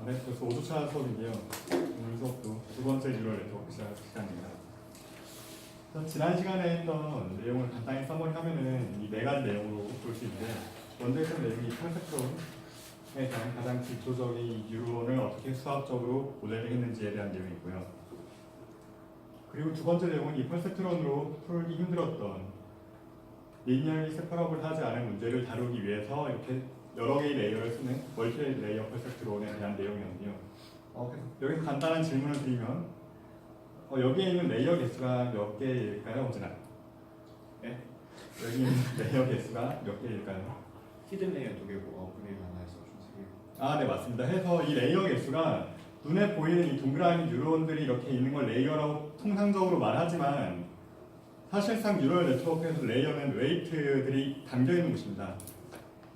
네, 벌써 5주차 수업인데요. 오늘 수업도 두 번째 뉴럴 네트워크 시간입니다. 지난 시간에 했던 내용을 간단히 서머리하면은 이 네 가지 내용으로 볼 수 있는데, 먼저 했던 내용이 퍼셉트론에 대한 가장 기초적인 뉴런을 어떻게 수학적으로 모델링했는지에 대한 내용이고요. 그리고 두 번째 내용은 이 퍼셉트론으로 풀기 힘들었던 리니어리 세퍼러블 하지 않은 문제를 다루기 위해서 이렇게 여러 개의 레이어를 쓰는 멀티 레이어 퍼셉트론에 대한 내용이었는데요. 여기서 간단한 질문을 드리면 여기에 있는 레이어 개수가 몇 개일까요? 오진아? 네? 여기 있는 레이어 개수가 몇 개일까요? 히든 레이어 2개고 오픈 레이어 하나에서 총 3개. 아, 네, 맞습니다. 해서 이 레이어 개수가 눈에 보이는 이 동그라미 뉴런들이 이렇게 있는 걸 레이어라고 통상적으로 말하지만 사실상 뉴럴 네트워크에서 레이어는 웨이트들이 담겨 있는 곳입니다.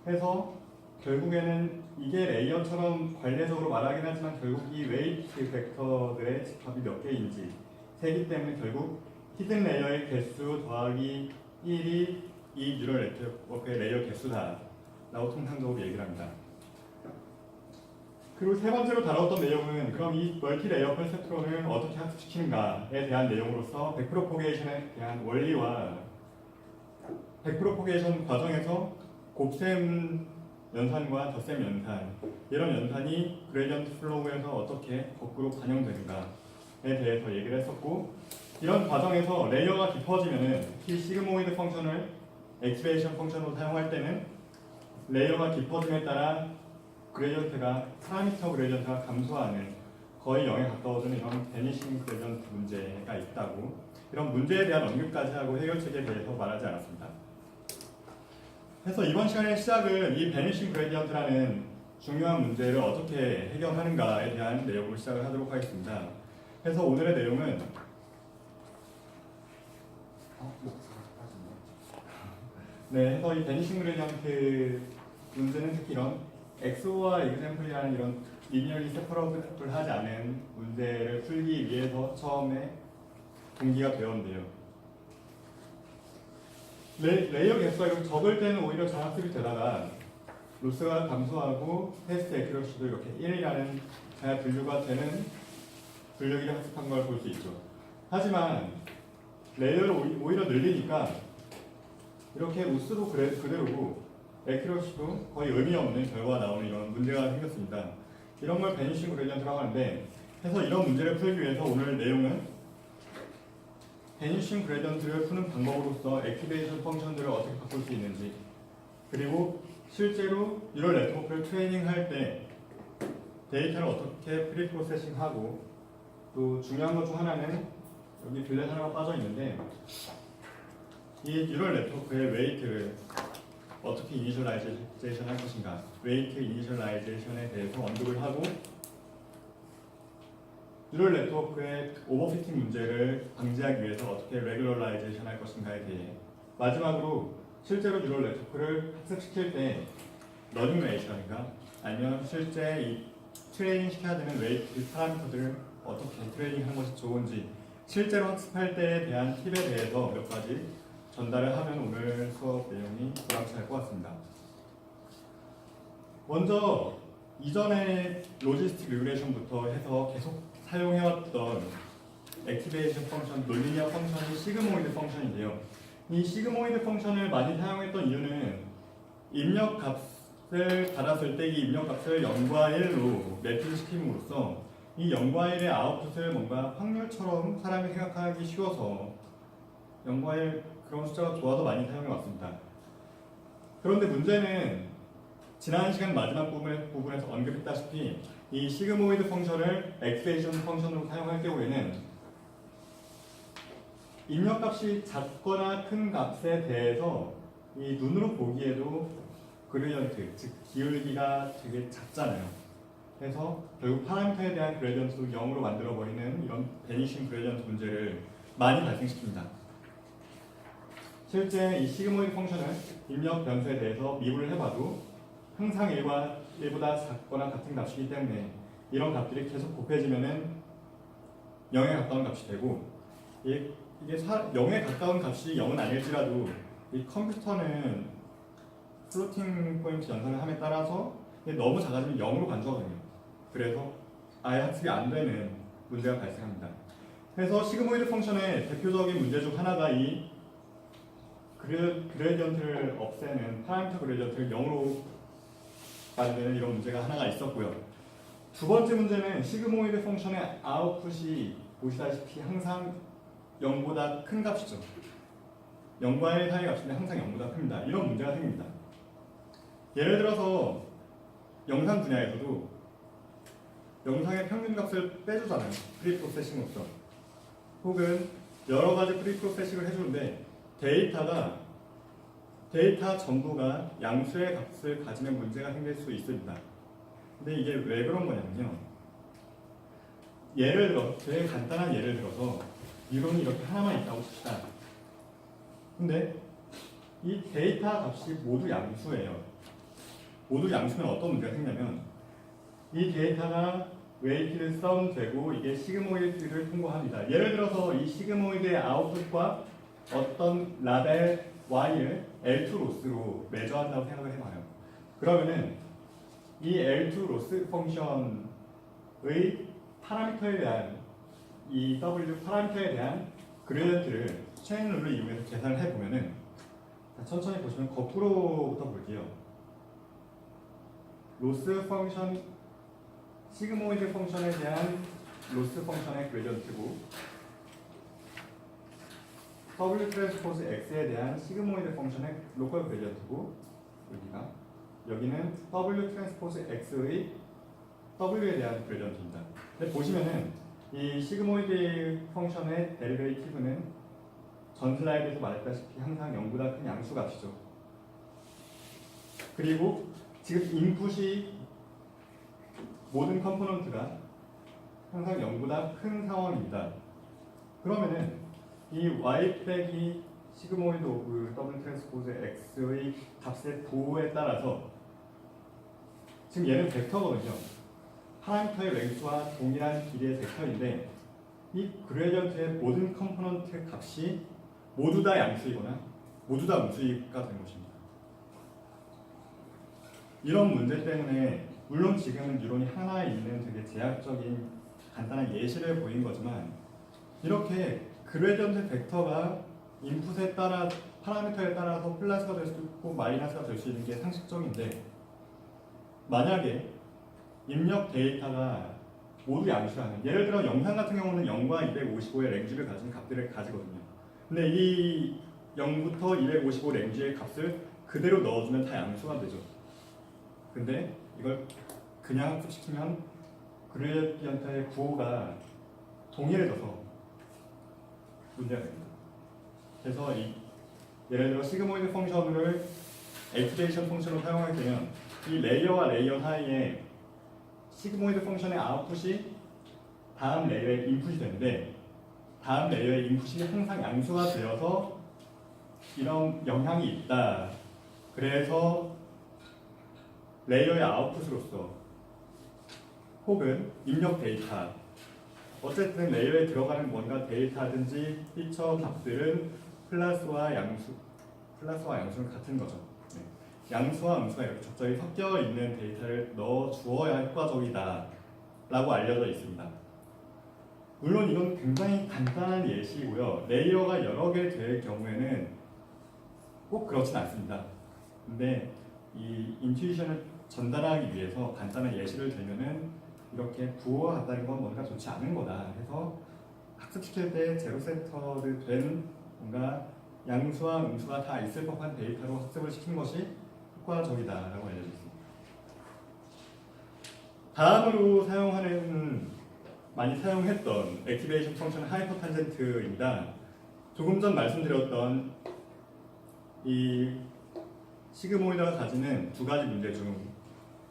해서 결국에는 이게 레이어처럼 관례적으로 말하긴 하지만 결국 이 웨이트 벡터들의 집합이 몇 개인지 세기 때문에 결국 히든 레이어의 개수 더하기 1이 이 뉴럴 네트워크의 레이어 개수다 라고 통상적으로 얘기를 합니다. 그리고 세 번째로 다뤘던 내용은 그럼 이 멀티 레이어 퍼셉트론을 어떻게 학습시키는가에 대한 내용으로서 백프로포게이션에 대한 원리와 백프로포게이션 과정에서 곱셈 연산과 덧셈 연산, 이런 연산이 그레디언트 플로우에서 어떻게 거꾸로 반영되는가에 대해서 얘기를 했었고, 이런 과정에서 레이어가 깊어지면은 특히 시그모이드 펑션을 액티베이션 펑션으로 사용할 때는 레이어가 깊어짐에 따라 그레디언트가 파라미터 그레디언트가 감소하는 거의 0에 가까워지는 이런 베니싱 그레디언트 문제가 있다고, 이런 문제에 대한 언급까지 하고 해결책에 대해서 말하지 않았습니다. 그래서 이번 시간의 시작은 이 베니싱 그레디언트라는 중요한 문제를 어떻게 해결하는가에 대한 내용으로 시작을 하도록 하겠습니다. 그래서 오늘의 내용은 네, 그래서 이 베니싱 그레디언트 문제는 특히 이런 엑소와 example이라는 이런 리니어리 세퍼러블 하지 않은 문제를 풀기 위해서 처음에 동기가 되었는데요. 레이어 개수가 이렇게 적을 때는 오히려 장학습이 되다가 로스가 감소하고 테스트 에큐러시도 이렇게 1이라는 잘 분류가 되는 분류기를 학습한 걸 볼 수 있죠. 하지만 레이어를 오히려 늘리니까 이렇게 로스도 그대로고 에큐러시도 거의 의미 없는 결과가 나오는 이런 문제가 생겼습니다. 이런 걸 베니싱 그레디언트라고 하는데, 그래서 이런 문제를 풀기 위해서 오늘 내용은 베니싱 그레디언트를 푸는 방법으로서 액티베이션 펑션들을 어떻게 바꿀 수 있는지, 그리고 실제로 뉴럴 네트워크를 트레이닝할 때 데이터를 어떻게 프리 프로세싱하고, 또 중요한 것 중 하나는 여기 블렛 하나가 빠져 있는데 이 뉴럴 네트워크의 웨이트를 어떻게 이니셜라이제이션 할 것인가, 웨이트 이니셜라이제이션에 대해서 언급을 하고, 뉴럴 네트워크의 오버피팅 문제를 방지하기 위해서 어떻게 레귤러라이제이션 할 것인가에 대해, 마지막으로 실제로 뉴럴 네트워크를 학습시킬 때 러닝 웨이트라든가 아니면 실제 이 트레이닝 시켜야 되는 웨이트 파라미터들을 어떻게 트레이닝하는 것이 좋은지 실제로 학습할 때에 대한 팁에 대해서 몇 가지 전달을 하면 오늘 수업 내용이 보람찰 것 같습니다. 먼저 이전에 로지스틱 리그레이션부터 해서 계속 사용해왔던 액티베이션 펑션, 논리니어 펑션이 시그모이드 펑션인데요. 이 시그모이드 펑션을 많이 사용했던 이유는 입력 값을 받았을 때 이 입력 값을 0과 1로 매핑 시킴으로써 이 0과 1의 아웃풋을 뭔가 확률처럼 사람이 생각하기 쉬워서 0과 1 그런 숫자가 좋아서 많이 사용해왔습니다. 그런데 문제는 지난 시간 마지막 부분에서 언급했다시피 이 시그모이드 펑션을 액티베이션 펑션으로 사용할 경우에는 입력값이 작거나 큰 값에 대해서 이 눈으로 보기에도 그레디언트, 즉 기울기가 되게 작잖아요. 그래서 결국 파라미터에 대한 그레디언트도 0으로 만들어버리는 이런 베니싱 그레디언트 문제를 많이 발생시킵니다. 실제 이 시그모이드 펑션은 입력 변수에 대해서 미분을 해봐도 항상 1보다 작거나 같은 값이기 때문에 이런 값들이 계속 곱해지면은 0에 가까운 값이 되고, 이게 0에 가까운 값이 0은 아닐지라도 이 컴퓨터는 플로팅 포인트 연산을 함에 따라서 너무 작아지면 0으로 간주하거든요. 그래서 아예 학습이 안 되는 문제가 발생합니다. 그래서 시그모이드 펑션의 대표적인 문제 중 하나가 이 그레디언트를 없애는 파라미터 그레디언트를 0으로 만드는 이런 문제가 하나가 있었고요. 두 번째 문제는 시그모이드 펑션의 아웃풋이 보시다시피 항상 0보다 큰 값이죠. 0과 1 사이 값인데 항상 0보다 큽니다. 이런 문제가 생깁니다. 예를 들어서 영상 분야에서도 영상의 평균 값을 빼주잖아요. 프리 프로세싱으로서. 혹은 여러 가지 프리 프로세싱을 해주는데 데이터 전부가 양수의 값을 가지는 문제가 생길 수 있습니다. 근데 이게 왜 그런 거냐면요. 예를 들어, 되게 간단한 예를 들어서 이론이 이렇게 하나만 있다고 칩시다. 근데 이 데이터 값이 모두 양수예요. 모두 양수면 어떤 문제가 생기냐면 이 데이터가 웨이티드 썸되고 이게 시그모이드를 통과합니다. 예를 들어서 이 시그모이드의 아웃풋과 어떤 라벨 y를 L2 로스로 매저한다고 생각을 해봐요. 그러면은 이 L2 로스 펑션의 파라미터에 대한 이 W 파라미터에 대한 그레디언트를 체인 룰을 이용해서 계산을 해보면은 천천히 보시면 거꾸로부터 볼게요. 로스 펑션 시그모이드 펑션에 대한 로스 펑션의 그레디언트고 W 트랜스포즈 X에 대한 시그모이드 펑션의 로컬 그레디언트고 여기는 W 트랜스포즈 X의 W에 대한 그레디언트입니다. 근데 보시면은 이 시그모이드 펑션의 데리베이티브는 전 슬라이드에서 말했다시피 항상 0보다 큰 양수 값이죠. 그리고 지금 인풋이 모든 컴포넌트가 항상 0보다 큰 상황입니다. 그러면은 이 y 빼기 시그모이드 오브 W 트랜스포즈 X의 값의 부호에 따라서 지금 얘는 벡터거든요. 파라미터의 랭수와 동일한 길이의 벡터인데 이 그레디언트의 모든 컴포넌트 값이 모두 다 양수이거나 모두 다 음수가 된 것입니다. 이런 문제 때문에 물론 지금은 유론이 하나 있는 되게 제약적인 간단한 예시를 보인 거지만 이렇게 그레디언트 벡터가 인풋에 따라 파라미터에 따라서 플러스가 될 수도 있고 마이너스가 될 수 있는 게 상식적인데 만약에 입력 데이터가 모두 양수라는 예를 들어 영상 같은 경우는 0과 255의 랭지를 가진 값들을 가지거든요. 근데 이 0부터 255 랭지의 값을 그대로 넣어주면 다 양수가 되죠. 근데 이걸 그냥 학습시키면 그레디언트의 구호가 동일해져서 문제가 됩니다. 그래서 예를 들어 시그모이드 펑션을 액티베이션 펑션으로 사용하게 되면 이 레이어와 레이어 사이에 시그모이드 펑션의 아웃풋이 다음 레이어의 인풋이 되는데 다음 레이어의 인풋이 항상 양수가 되어서 이런 영향이 있다. 그래서 레이어의 아웃풋으로서 혹은 입력 데이터 어쨌든 레이어에 들어가는 뭔가 데이터든지 피처 값들은 플러스와 양수는 같은 거죠. 네. 양수와 음수가 이렇게 적절히 섞여 있는 데이터를 넣어 주어야 효과적이다 라고 알려져 있습니다. 물론 이건 굉장히 간단한 예시고요. 레이어가 여러 개 될 경우에는 꼭 그렇진 않습니다. 근데 이 인투이션을 전달하기 위해서 간단한 예시를 들면은 이렇게 부호와 같다는 건 뭔가 좋지 않은 거다 해서 학습시킬 때 제로 센터드 된 뭔가 양수와 음수가 다 있을 법한 데이터로 학습을 시킨 것이 효과적이다라고 알려져 있습니다. 다음으로 많이 사용했던 액티베이션 펑션 하이퍼탄젠트입니다. 조금 전 말씀드렸던 이 시그모이드가 가지는 두 가지 문제 중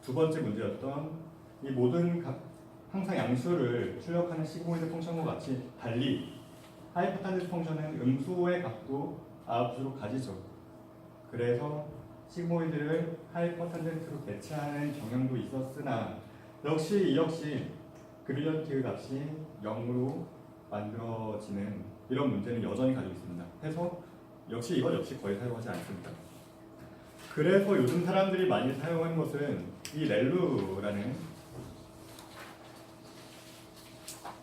두 번째 문제였던 이 모든 항상 양수를 출력하는 시그모이드 펑션과 같이 달리 하이퍼탄젠트 펑션은 음수의 값도 아웃풋으로 가지죠. 그래서 시그모이드를 하이퍼탄젠트로 대체하는 경향도 있었으나 이 역시 그레디언트 값이 0으로 만들어지는 이런 문제는 여전히 가지고 있습니다. 그래서 이것 역시 거의 사용하지 않습니다. 그래서 요즘 사람들이 많이 사용하는 것은 이 렐루라는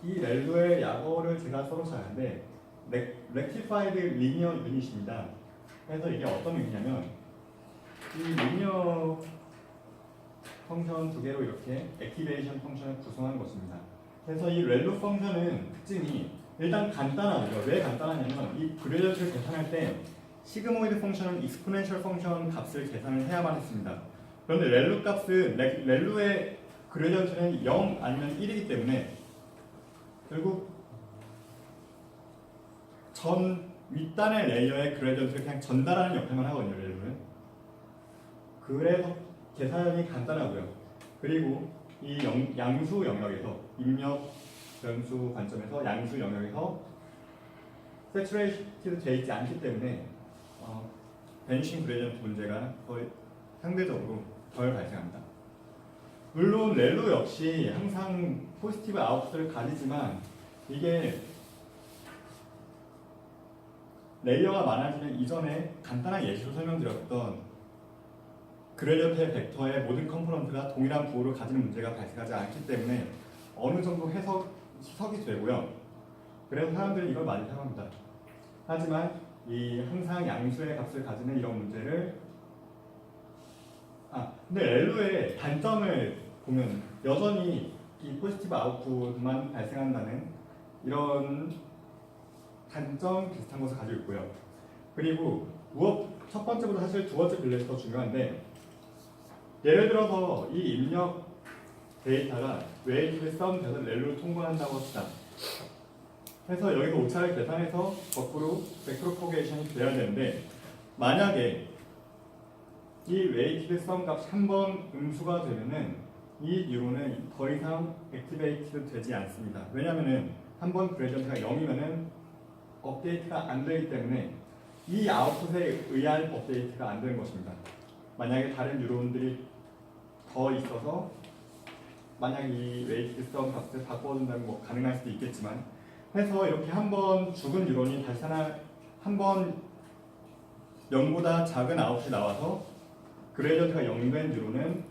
이 렐루의 약어를 제가 써놓지 않은데 rectified linear unit입니다. 그래서 이게 어떤 의미냐면 이 linear 펑션 두 개로 이렇게 액티베이션 펑션을 구성하는 것입니다. 그래서 이 렐루 펑션은 특징이 일단 간단하고요. 왜 간단하냐면 이 그레디언트를 계산할 때 시그모이드 펑션은 익스포넨셜 펑션 값을 계산을 해야만 했습니다. 그런데 렐루 값은 렐루의 그레디언트는 0 아니면 1이기 때문에 결국 전 윗단의 레이어의 그레디언트를 그냥 전달하는 역할만 하거든요. 렐루는. 그래서 계산이 간단하고요. 그리고 이 양수 영역에서 입력 변수 관점에서 양수 영역에서 세츄레이티드 되어 있지 않기 때문에 베니싱 그레디언트 문제가 거의 상대적으로 덜 발생합니다. 물론 렐루 역시 항상 포지티브 아웃풋을 가지지만 이게 레이어가 많아지면 이전에 간단한 예시로 설명드렸던 그레디언트의 벡터의 모든 컴포넌트가 동일한 부호를 가지는 문제가 발생하지 않기 때문에 어느 정도 해석이 되고요. 그래서 사람들이 이걸 많이 사용합니다. 하지만 이 항상 양수의 값을 가지는 이런 문제를 근데 렐루의 단점을 보면 여전히 이 포지티브 아웃풋만 발생한다는 이런 단점 비슷한 것을 가지고 있고요. 그리고 첫 번째보다 사실 두 번째 빌렛이 더 중요한데 예를 들어서 이 입력 데이터가 웨이티드 썸 돼서 렐루를 통과한다고 합시다. 그래서 여기서 오차를 계산해서 거꾸로 백프로포게이션이 돼야 되는데 만약에 이 웨이티드 썸 값이 한 번 음수가 되면은 이 뉴런은 더 이상 액티베이티드 되지 않습니다. 왜냐면은 한 번 그레디언트가 0이면은 업데이트가 안 되기 때문에 이 아웃풋에 의한 업데이트가 안 되는 것입니다. 만약에 다른 뉴런들이 더 있어서 만약 이 웨이티드 썸 값을 바꿔준다면 뭐 가능할 수도 있겠지만 해서 이렇게 한 번 죽은 뉴런이 다시 한 번 0보다 작은 아웃이 나와서 그레디언트가 0된 뉴런은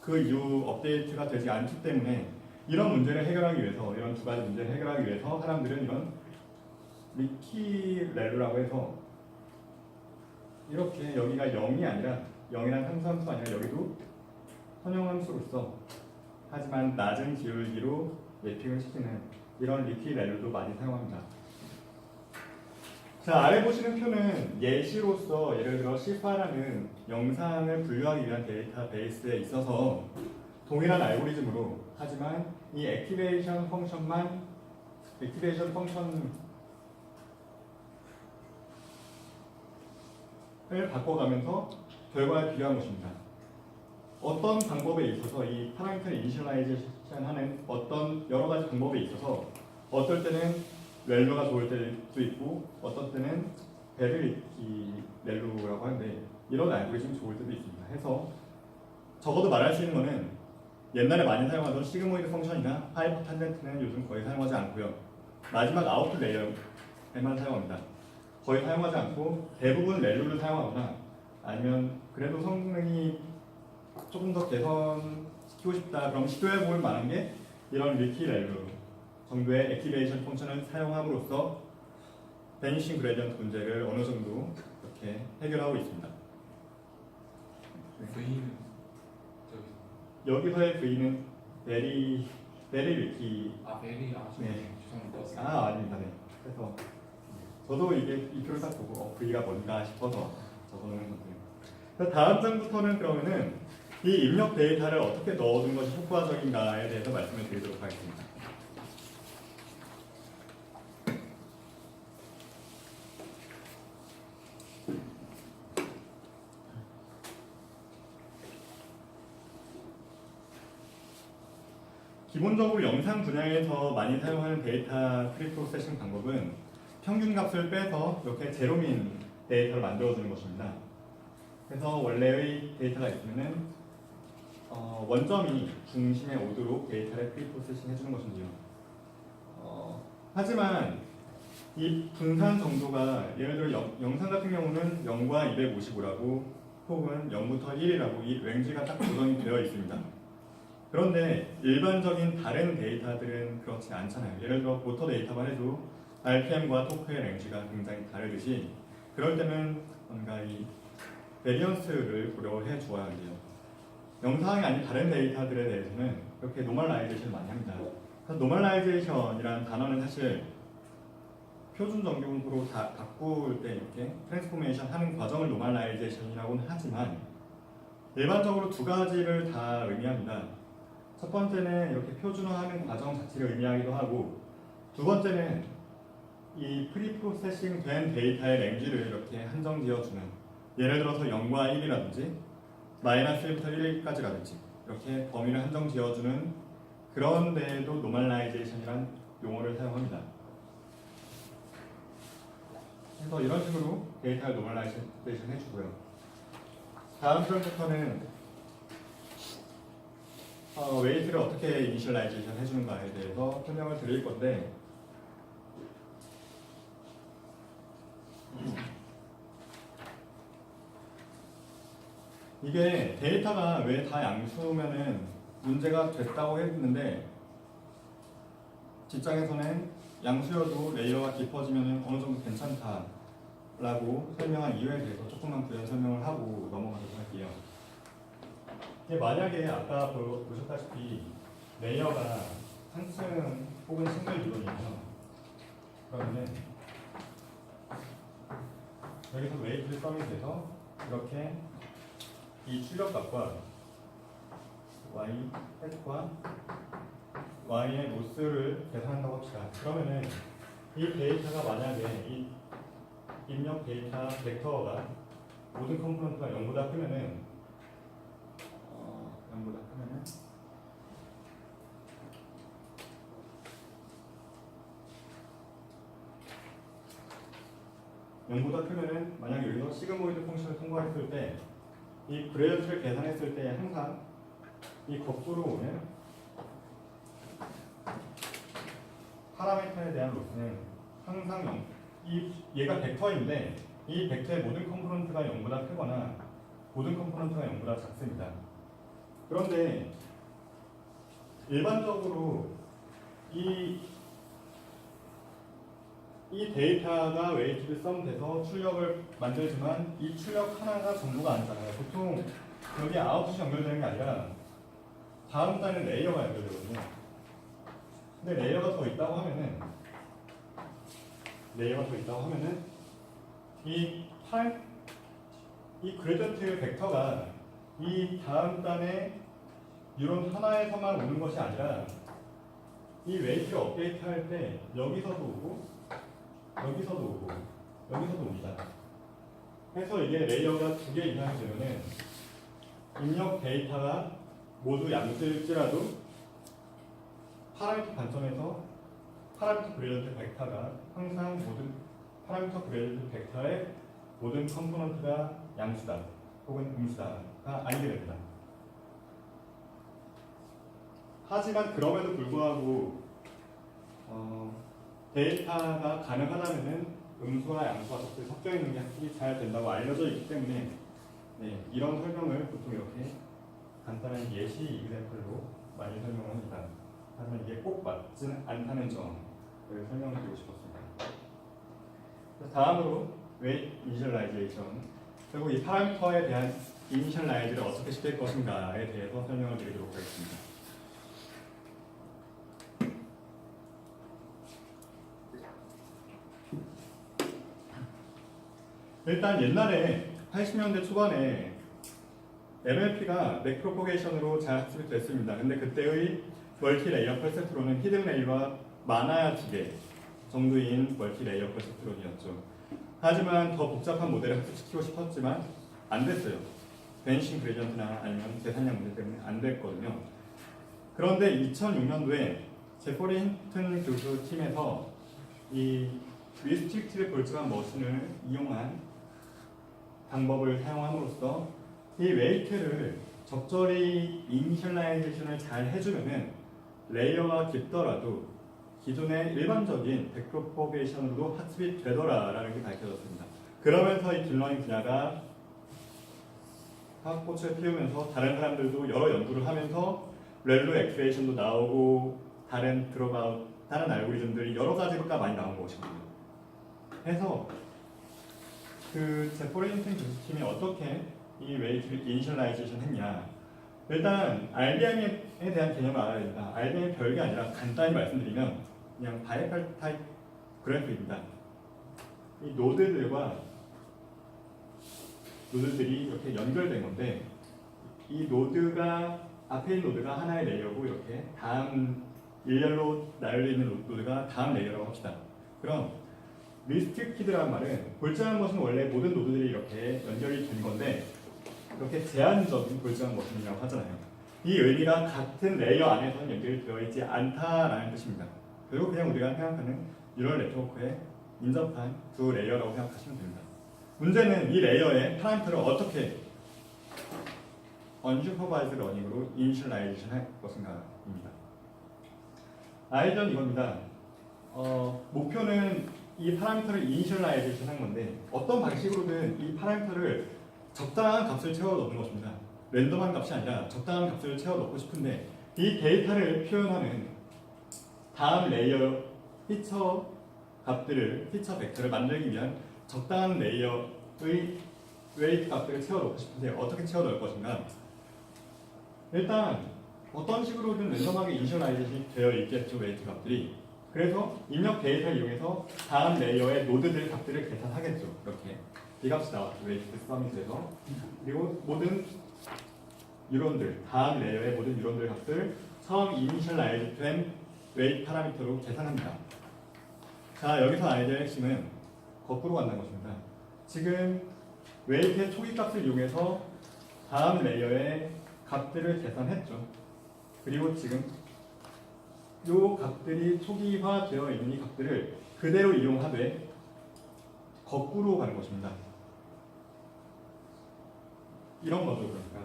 그 이후 업데이트가 되지 않기 때문에 이런 문제를 해결하기 위해서 이런 두 가지 문제를 해결하기 위해서 사람들은 이런 리키 렐루라고 해서 이렇게 여기가 0이 아니라 0이란 상수함수가 아니라 여기도 선형함수로서 하지만 낮은 기울기로 매핑을 시키는 이런 리키 렐루도 많이 사용합니다. 자, 아래 보시는 표는 예시로서 예를 들어 시파라는 영상을 분류하기 위한 데이터베이스에 있어서 동일한 알고리즘으로 하지만 이 액티베이션 펑션을 바꿔가면서 결과를 비교한 것입니다. 어떤 방법에 있어서 이 파라미터를 이니셜라이제이션 하는 어떤 여러 가지 방법에 있어서 어떨 때는 렐루가 좋을 때도 있고 어떤 때는 베르리키 렐루라고 하는데 이런 알고리즘이 좋을 때도 있습니다. 해서 적어도 말할 수 있는 거는 옛날에 많이 사용하던 시그모이드 펑션이나 하이퍼 탄젠트는 요즘 거의 사용하지 않고요. 마지막 아웃풋 레이어에만 사용합니다. 거의 사용하지 않고 대부분 렐루를 사용하거나 아니면 그래도 성능이 조금 더 개선시키고 싶다 그럼 시도해볼 만한 게 이런 리키 렐루 정도의 액티베이션 펑션을 사용함으로써 베니싱 그레디언트 문제를 어느 정도 이렇게 해결하고 있습니다. V는 여기서의 V는 베리 리키 베리 네. 죄송합니다. 아닙니다. 네. 그래서 저도 이 표를 딱 보고 V가 뭔가 싶어서 적어놓은 건데요. 다음 장부터는 그러면은 이 입력 데이터를 어떻게 넣어둔 것이 효과적인가에 대해서 말씀을 드리도록 하겠습니다. 기본적으로 영상 분야에서 많이 사용하는 데이터 프리프로세싱 방법은 평균 값을 빼서 이렇게 제로민 데이터를 만들어주는 것입니다. 그래서 원래의 데이터가 있으면은 원점이 중심에 오도록 데이터를 프리프로세싱 해주는 것인데요. 하지만 이 분산 정도가 예를 들어 영상 같은 경우는 0과 255라고 혹은 0부터 1이라고 이 랭지가 딱 구성이 되어 있습니다. 그런데 일반적인 다른 데이터들은 그렇지 않잖아요. 예를 들어 모터 데이터만 해도 RPM과 토크의 랭지가 굉장히 다르듯이 그럴 때는 뭔가 이 베리언스를 고려해 주어야 돼요. 영상이 아닌 다른 데이터들에 대해서는 이렇게 노멀라이제이션을 많이 합니다. 그래서 노멀라이제이션이라는 단어는 사실 표준 정규문구로 다 바꿀 때 이렇게 트랜스포메이션 하는 과정을 노멀라이제이션이라고는 하지만 일반적으로 두 가지를 다 의미합니다. 첫 번째는 이렇게 표준화하는 과정 자체를 의미하기도 하고 두 번째는 이 프리프로세싱 된 데이터의 랭지를 이렇게 한정 지어주는 예를 들어서 0과 1이라든지 마이너스 1부터 1까지라든지 이렇게 범위를 한정 지어주는 그런 데에도 노멀라이제이션이란 용어를 사용합니다. 그래서 이런 식으로 데이터를 노멀라이제이션 해주고요. 다음 프로젝터는 웨이트를 어떻게 이니셜라이제이션 해주는가에 대해서 설명을 드릴 건데 이게 데이터가 왜 다 양수면은 문제가 됐다고 했는데 직장에서는 양수여도 레이어가 깊어지면 어느 정도 괜찮다라고 설명한 이유에 대해서 조금만 부연 설명을 하고 넘어가도록 할게요. 이게 만약에 아까 보셨다시피 레이어가 상층 혹은 싱글 이론이면 그러면은 여기서 웨이트 썸이 돼서 이렇게 이 출력값과 y 햇과 y의 로스를 계산한다고 합시다. 그러면은 이 데이터가 만약에 이 입력 데이터 벡터가 모든 컴포넌트가 0보다 크면은 0보다 크면은 만약에 여기서 시그모이드 펑션을 통과했을 때 이 그레이언트를 계산했을 때 항상 이 거꾸로 오는 파라미터에 대한 로스는 항상 0. 얘가 벡터인데 이 벡터의 모든 컴포넌트가 0보다 크거나 모든 컴포넌트가 0보다 작습니다. 그런데 일반적으로 이 데이터가 웨이트를 썸돼서 출력을 만들지만 이 출력 하나가 전부가 아니잖아요. 보통 여기 아웃풋이 연결되는 게 아니라 다음 단은 레이어가 연결되거든요. 근데 레이어가 더 있다고 하면은 이 그레디언트 벡터가 이 다음 단의 뉴런 하나에서만 오는 것이 아니라 이 웨이트를 업데이트할 때 여기서도 오고 여기서도 옵니다. 그래서 이게 레이어가 2개 이상이 되면은 입력 데이터가 모두 양수일지라도 파라미터 관점에서 파라미터 그레디언트 벡터가 항상 모든 파라미터 그레디언트 벡터의 모든 컴포넌트가 양수다 혹은 음수다가 아니게 됩니다. 하지만 그럼에도 불구하고 데이터가 가능하다면은 음수와 양수와 섞여 있는 게 확실히 잘 된다고 알려져 있기 때문에 이런 설명을 보통 이렇게 간단한 예시 이그샘플로 많이 설명을 합니다. 하지만 이게 꼭 맞지는 않다는 점을 설명을 드리고 싶었습니다. 다음으로 웨이트 이니셜라이제이션 그리고 이 파라미터에 대한 이니셜라이즈를 어떻게 시킬 것인가에 대해서 설명을 드리도록 하겠습니다. 일단 옛날에 80년대 초반에 MLP가 맥프로포게이션으로 잘 학습이 됐습니다. 근데 그때의 멀티 레이어 퍼셉트론은 히든 레이어가 많아야 2개 정도인 멀티 레이어 퍼셉트론이었죠. 하지만 더 복잡한 모델을 학습시키고 싶었지만 안 됐어요. 베니싱 그레디언트나 아니면 계산량 문제 때문에 안 됐거든요. 그런데 2006년도에 제퍼리 힌튼 교수 팀에서 이 리스트릭티드 볼츠만 머신을 이용한 방법을 사용함으로써 이 웨이트를 적절히 이니셜라이제이션을 잘 해주면은 레이어가 깊더라도 기존의 일반적인 백프로포게이션으로도 학습이 되더라라는 게 밝혀졌습니다. 그러면서 이 딥러닝 분야가 꽃을 피우면서 다른 사람들도 여러 연구를 하면서 렐로 엑스레이션도 나오고 다른 드롭아웃, 다른 알고리즘들이 여러 가지가 많이 나온 것이거든요. 해서 제 포렌팅 분석팀이 어떻게 이 웨이트를 이니셜라이제이션 했냐. 일단 RBM에 대한 개념을 알아야 됩니다. RBM이 별게 아니라 간단히 말씀드리면 그냥 바이팔 타입 그래프입니다. 이 노드들이 이렇게 연결된 건데 이 노드가 앞에 있는 노드가 하나의 레이어고 이렇게 다음 일렬로 나열되어 있는 노드가 다음 레이어라고 합시다. 그럼 리스트키드라는 말은 볼장한 것은 원래 모든 노드들이 이렇게 연결이 된 건데 이렇게 제한적인 볼장한 것이라고 하잖아요. 이 의미가 같은 레이어 안에서는 연결이 되어 있지 않다라는 뜻입니다. 그리고 그냥 우리가 생각하는 뉴럴 네트워크에 인접한 두 레이어라고 생각하시면 됩니다. 문제는 이 레이어의 파라미터를 어떻게 unsupervised 러닝으로 이니셜라이제이션 할 것인가입니다. 아이디어는 이겁니다. 목표는 이 파라미터를 이니셜라이제이션 한 건데 어떤 방식으로든 이 파라미터를 적당한 값을 채워 넣는 것입니다. 랜덤한 값이 아니라 적당한 값을 채워 넣고 싶은데 이 데이터를 표현하는 다음 레이어 피처 값들을 피처 벡터를 만들기 위한 적당한 레이어의 웨이트 값들을 채워 넣고 싶은데 어떻게 채워 넣을 것인가? 일단 어떤 식으로든 랜덤하게 이니셜라이제이션이 되어 있겠죠, 웨이트 값들이. 그래서 입력 데이터를 이용해서 다음 레이어의 노드들 값들을 계산하겠죠. 이렇게 이 값이 나왔죠, 웨이트 서밋에서. 그리고 모든 뉴런들, 다음 레이어의 모든 뉴런들 값을 처음 이니셜라이즈 된 웨이트 파라미터로 계산합니다. 자, 여기서 아이디어의 핵심은 거꾸로 간다는 것입니다. 지금 웨이트의 초기 값을 이용해서 다음 레이어의 값들을 계산했죠. 그리고 지금 이 값들이 초기화되어 있는 이 값들을 그대로 이용하되 거꾸로 가는 것입니다. 이런 거죠, 그러니까.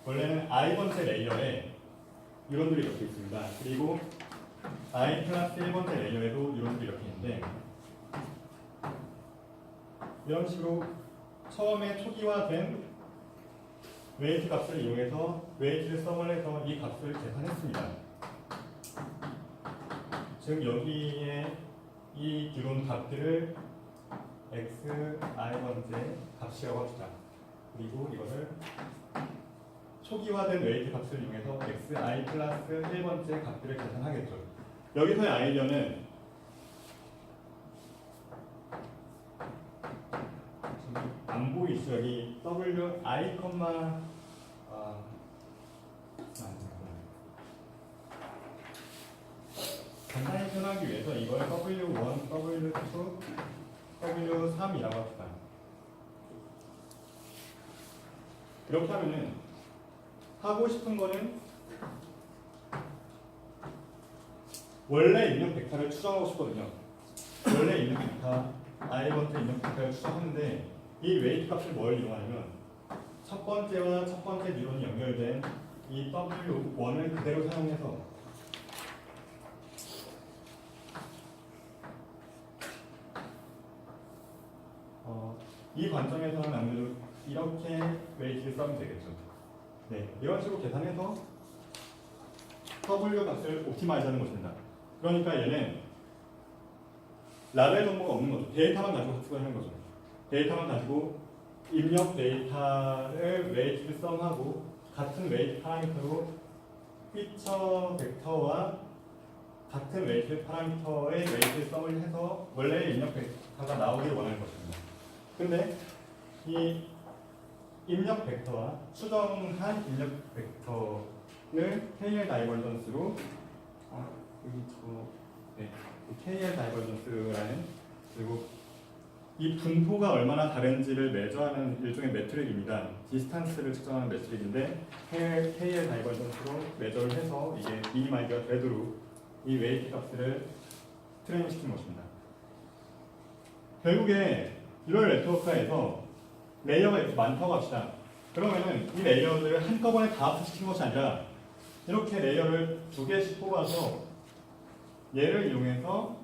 원래는 i번째 레이어에 이론들이 이렇게 있습니다. 그리고 i 플러스 1번째 레이어에도 이론들이 이렇게 있는데 이런 식으로 처음에 초기화된 웨이트 값을 이용해서 웨이트를 썸을 해서 이 값을 계산했습니다. 즉 여기에 이 기론 값들을 x i번째 값이라고 합시다. 그리고 이것을 초기화된 웨이트 값을 이용해서 xi 플러스 1번째 값들을 계산하겠죠. 여기서의 아이디어는 안 보이시죠? 여기 wi, 간단히 표현하기 위해서 이걸 w1, w2, w3이라고 합시다. 이렇게 하면은 하고 싶은 거는 원래 입력 벡터를 추정하고 싶거든요. 원래 입력 벡터, i번째 입력 벡터를 추정하는데 이 웨이트 값을 뭘 이용하냐면 첫 번째와 첫 번째 뉴런이 연결된 이 w1을 그대로 사용해서 이 관점에서는 아무래도 이렇게 웨이트를 써면 되겠죠. 네, 이런 식으로 계산해서 W 값을 옵티마이즈하는 것입니다. 그러니까 얘는 라벨 정보가 없는 거죠. 데이터만 가지고 학습을 하는 거죠. 데이터만 가지고 입력 데이터를 웨이트를 썸하고 같은 웨이트 파라미터로 피처 벡터와 같은 웨이트 파라미터의 웨이트 썸을 해서 원래 입력 벡터가 나오길 원하는 것입니다. 근데 이 입력 벡터와 추정한 입력 벡터를 KL 다이버전스로 KL 다이버전스라는 그리고 이 분포가 얼마나 다른지를 매저하는 일종의 매트릭입니다. 디스탄스를 측정하는 매트릭인데 KL 다이버전스로 매저를 해서 이게 미니마이즈가 되도록 이 웨이트 값을 트레이닝 시킨 것입니다. 결국에 뉴럴 네트워크에서 레이어가 이렇게 많다고 합시다. 그러면은 이 레이어들을 한꺼번에 다 합치신 것이 아니라 이렇게 레이어를 두 개씩 뽑아서 얘를 이용해서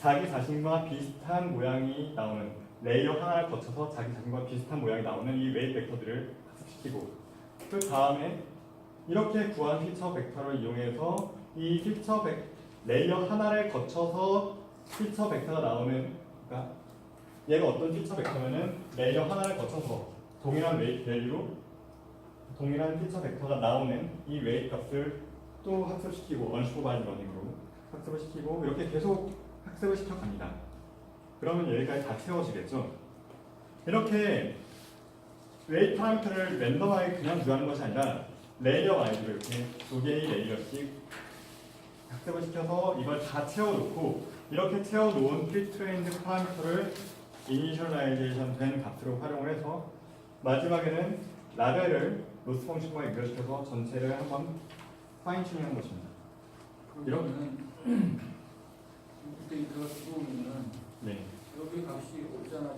자기 자신과 비슷한 모양이 나오는 레이어 하나를 거쳐서 자기 자신과 비슷한 모양이 나오는 이 웨이트 벡터들을 학습시키고 그 다음에 이렇게 구한 피처 벡터를 이용해서 이 레이어 하나를 거쳐서 피처 벡터가 나오는 그러니까 얘가 어떤 피처 벡터면은 레이어 하나를 거쳐서 동일한 웨이트 밸류로 동일한 피처 벡터가 나오는 이 웨이트 값을 또 학습시키고 언슈퍼바이즈 러닝으로 학습을 시키고 이렇게 계속 학습을 시켜갑니다. 그러면 여기까지 다 채워지겠죠. 이렇게 웨이트 파라미터를 랜덤하게 그냥 구하는 것이 아니라 레이어 와이즈로 이렇게 두 개의 레이어씩 학습을 시켜서 이걸 다 채워놓고 이렇게 채워놓은 프리트레인드 파라미터를 이니셜라이제이션 된 값으로 활용을 해서 마지막에는 라벨을 로스 펑션과 연결시켜서 전체를 한번 파인 튜닝하는 것입니다. 그러면은 데이터가 들어오면은 네, 여기 값이 없잖아.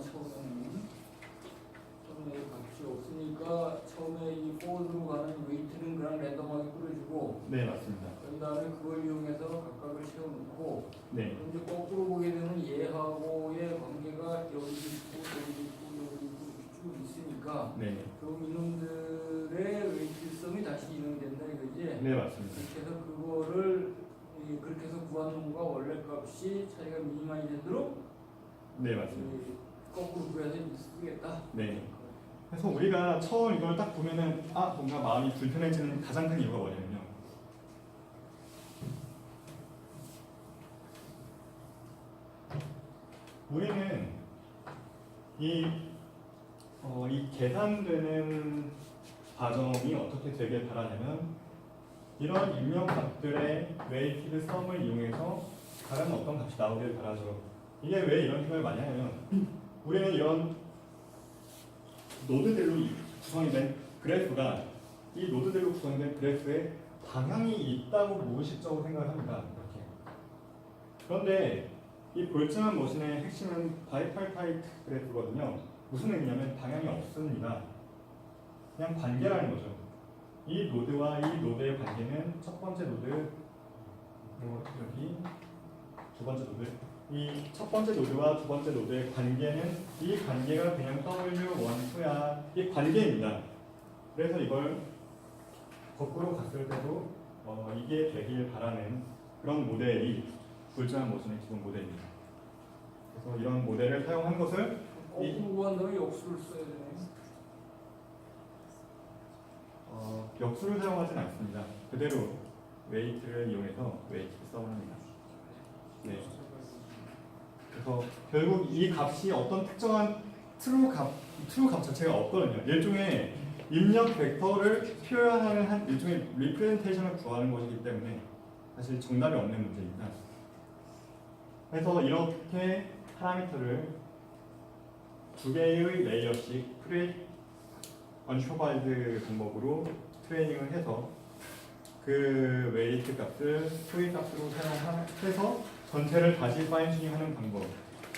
처음에 값이 없으니까 처음에 이 포워드로 가는 웨이트는 그냥 랜덤하게 뿌려주고 네 맞습니다. 그 다음에 그걸 이용해서 각각을 세워놓고 네, 그럼 이제 거꾸로 보게 되면 얘하고의 관계가 여기 있고 여기 있고 여기 있고 이렇게 쭉 있으니까 네, 그럼 이놈들의 웨이트성이 다시 인용된다 이거지. 네 맞습니다. 그렇게 해서 그거를 그렇게 해서 구한 놈과 원래 값이 차이가 미니마이즈 되도록 네 맞습니다. 거꾸로 구해서 쓰겠다. 네. 그래서 우리가 처음 이걸 딱 보면은 뭔가 마음이 불편해지는 가장 큰 이유가 뭐냐면요. 우리는 이 계산되는 과정이 어떻게 되길 바라냐면 이런 입력 값들의 웨이티드 썸을 이용해서 다른 어떤 값이 나오길 바라죠. 이게 왜 이런 생각을 많이 하냐면 우리는 이런 노드들로 구성이 된 그래프가 이 노드들로 구성된 그래프에 방향이 있다고 무의식적으로 생각을 합니다. 이렇게. 그런데 이 볼츠만 머신의 핵심은 바이팔파이트 그래프거든요. 무슨 의미냐면 방향이 없습니다. 그냥 관계라는 거죠. 이 노드와 이 노드의 관계는 첫 번째 노드, 여기 두 번째 노드. 이 첫 번째 노드와 두 번째 노드의 관계는 이 관계가 그냥 W12야. 이 관계입니다. 그래서 이걸 거꾸로 갔을 때도 이게 되길 바라는 그런 모델이 불주한 모션의 기본 모델입니다. 그래서 이런 모델을 사용한 것을 거꾸로 구한다면 역수를 써야 되네. 역수를 사용하진 않습니다. 그대로 웨이트를 이용해서 웨이트를 써합니다. 네. 그래서 결국 이 값이 어떤 특정한 트루 값 자체가 없거든요. 일종의 입력 벡터를 표현하는 한 일종의 리프레젠테이션을 구하는 것이기 때문에 사실 정답이 없는 문제입니다. 그래서 이렇게 파라미터를 두 개의 레이어씩 언슈퍼바이즈 방법으로 트레이닝을 해서 그 웨이트 값을 프리 값으로 사용해서 전체를 다시 파인 튜닝하는 방법.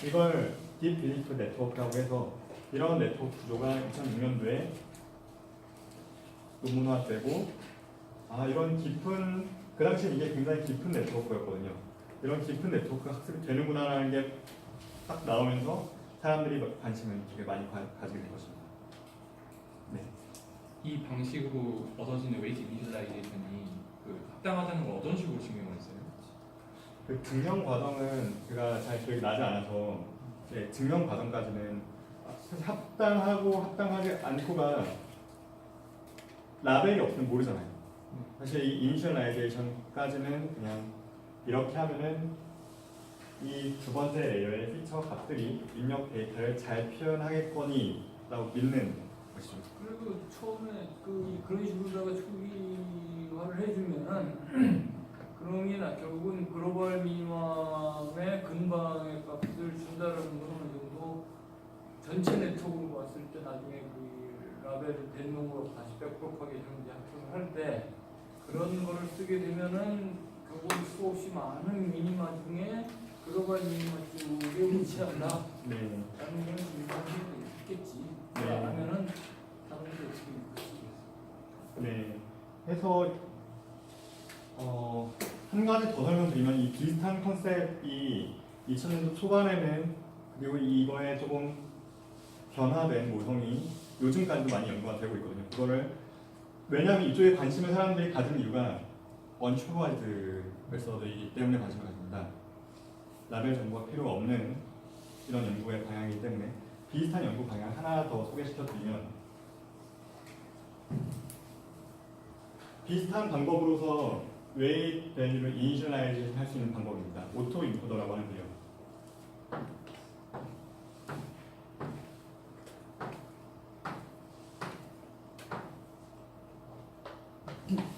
이걸 딥 빌리프 네트워크라고 해서 이런 네트워크 구조가 2006년도에 논문화되고 이런 깊은 그 당시에 이게 굉장히 깊은 네트워크였거든요. 이런 깊은 네트워크 학습이 되는구나라는 게 딱 나오면서 사람들이 관심을 되게 많이 가지게 된 것입니다. 네. 이 방식으로 얻어지는 웨이트 비주얼라이제이션이 합당하다는 걸 어떤 식으로 증명을 했어요? 그 증명 과정은 제가 잘 기억이 나지 않아서 증명 과정까지는 사실 합당하고 합당하지 않고가 라벨이 없으면 모르잖아요. 사실 이 이니셜라이제이션까지는 그냥 이렇게 하면은 이 두 번째 레이어의 피처 값들이 입력 데이터를 잘 표현하겠거니라고 믿는 것이죠. 그리고 처음에 그런 식으로다가 초기화를 해주면은 그러면 결국은 글로벌 미니멈의 근방의 값을 준다라는 건 어느 정도 전체 네트워크로 봤을 때 나중에 그 라벨 된 놈으로 다시 백프로파게이션 학습을 할 때 그런 거를 쓰게 되면은 결국 수없이 많은 미니마 중에 글로벌 미니마 쪽에 위치한다. 네. 라는 걸 증명할 수 있겠지. 네. 아니면은 다른 게 어떻게 있겠지. 네. 해서 한 가지 더 설명드리면 이 비슷한 컨셉이 2000년도 초반에는 그리고 이거에 조금 변화된 모형이 요즘까지도 많이 연구가 되고 있거든요. 그거를 왜냐하면 이쪽에 관심을 사람들이 가진 이유가 언슈퍼바이즈 메서드이기 때문에 관심을 가집니다. 라벨 정보가 필요 없는 이런 연구의 방향이기 때문에 비슷한 연구 방향 하나 더 소개시켜드리면 비슷한 방법으로서 웨이트 밸류를 이니셜라이제이션 할 수 있는 방법입니다. 오토 인코더라고 하는데요.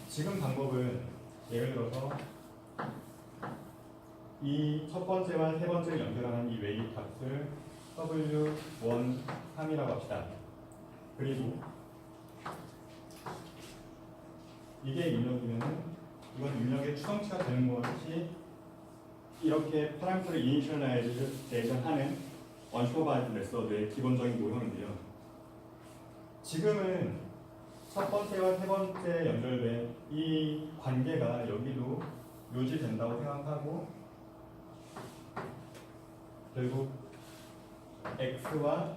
지금 방법은 예를 들어서 이 첫 번째와 세 번째를 연결하는 이 웨이트 값을 W1, 3이라고 합시다. 그리고 이게 입력이면은 이건 입력의 추정치가 되는 것이 이렇게 파라미터를 이니셜라이제이션 하는 언슈퍼바이즈 메서드의 기본적인 모형인데요. 지금은 첫 번째와 세 번째 연결된 이 관계가 여기도 유지된다고 생각하고 결국 x와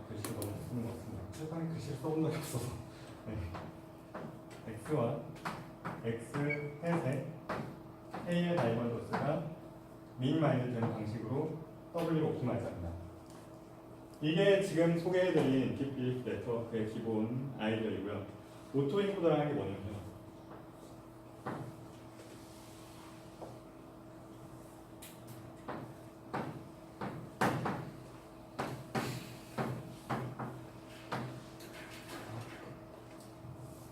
글씨 너무 쓰는 것 같습니다. 최근에 글씨 써본 적이 없어서 네. x와 x 셋의 a의 다이버전스가 미니마이즈 되는 방식으로 w를 옵티마이즈합니다. 이게 지금 소개해드린 딥빌 네트워크의 기본 아이디어이고요. 오토인코더라는 게 뭐냐면요.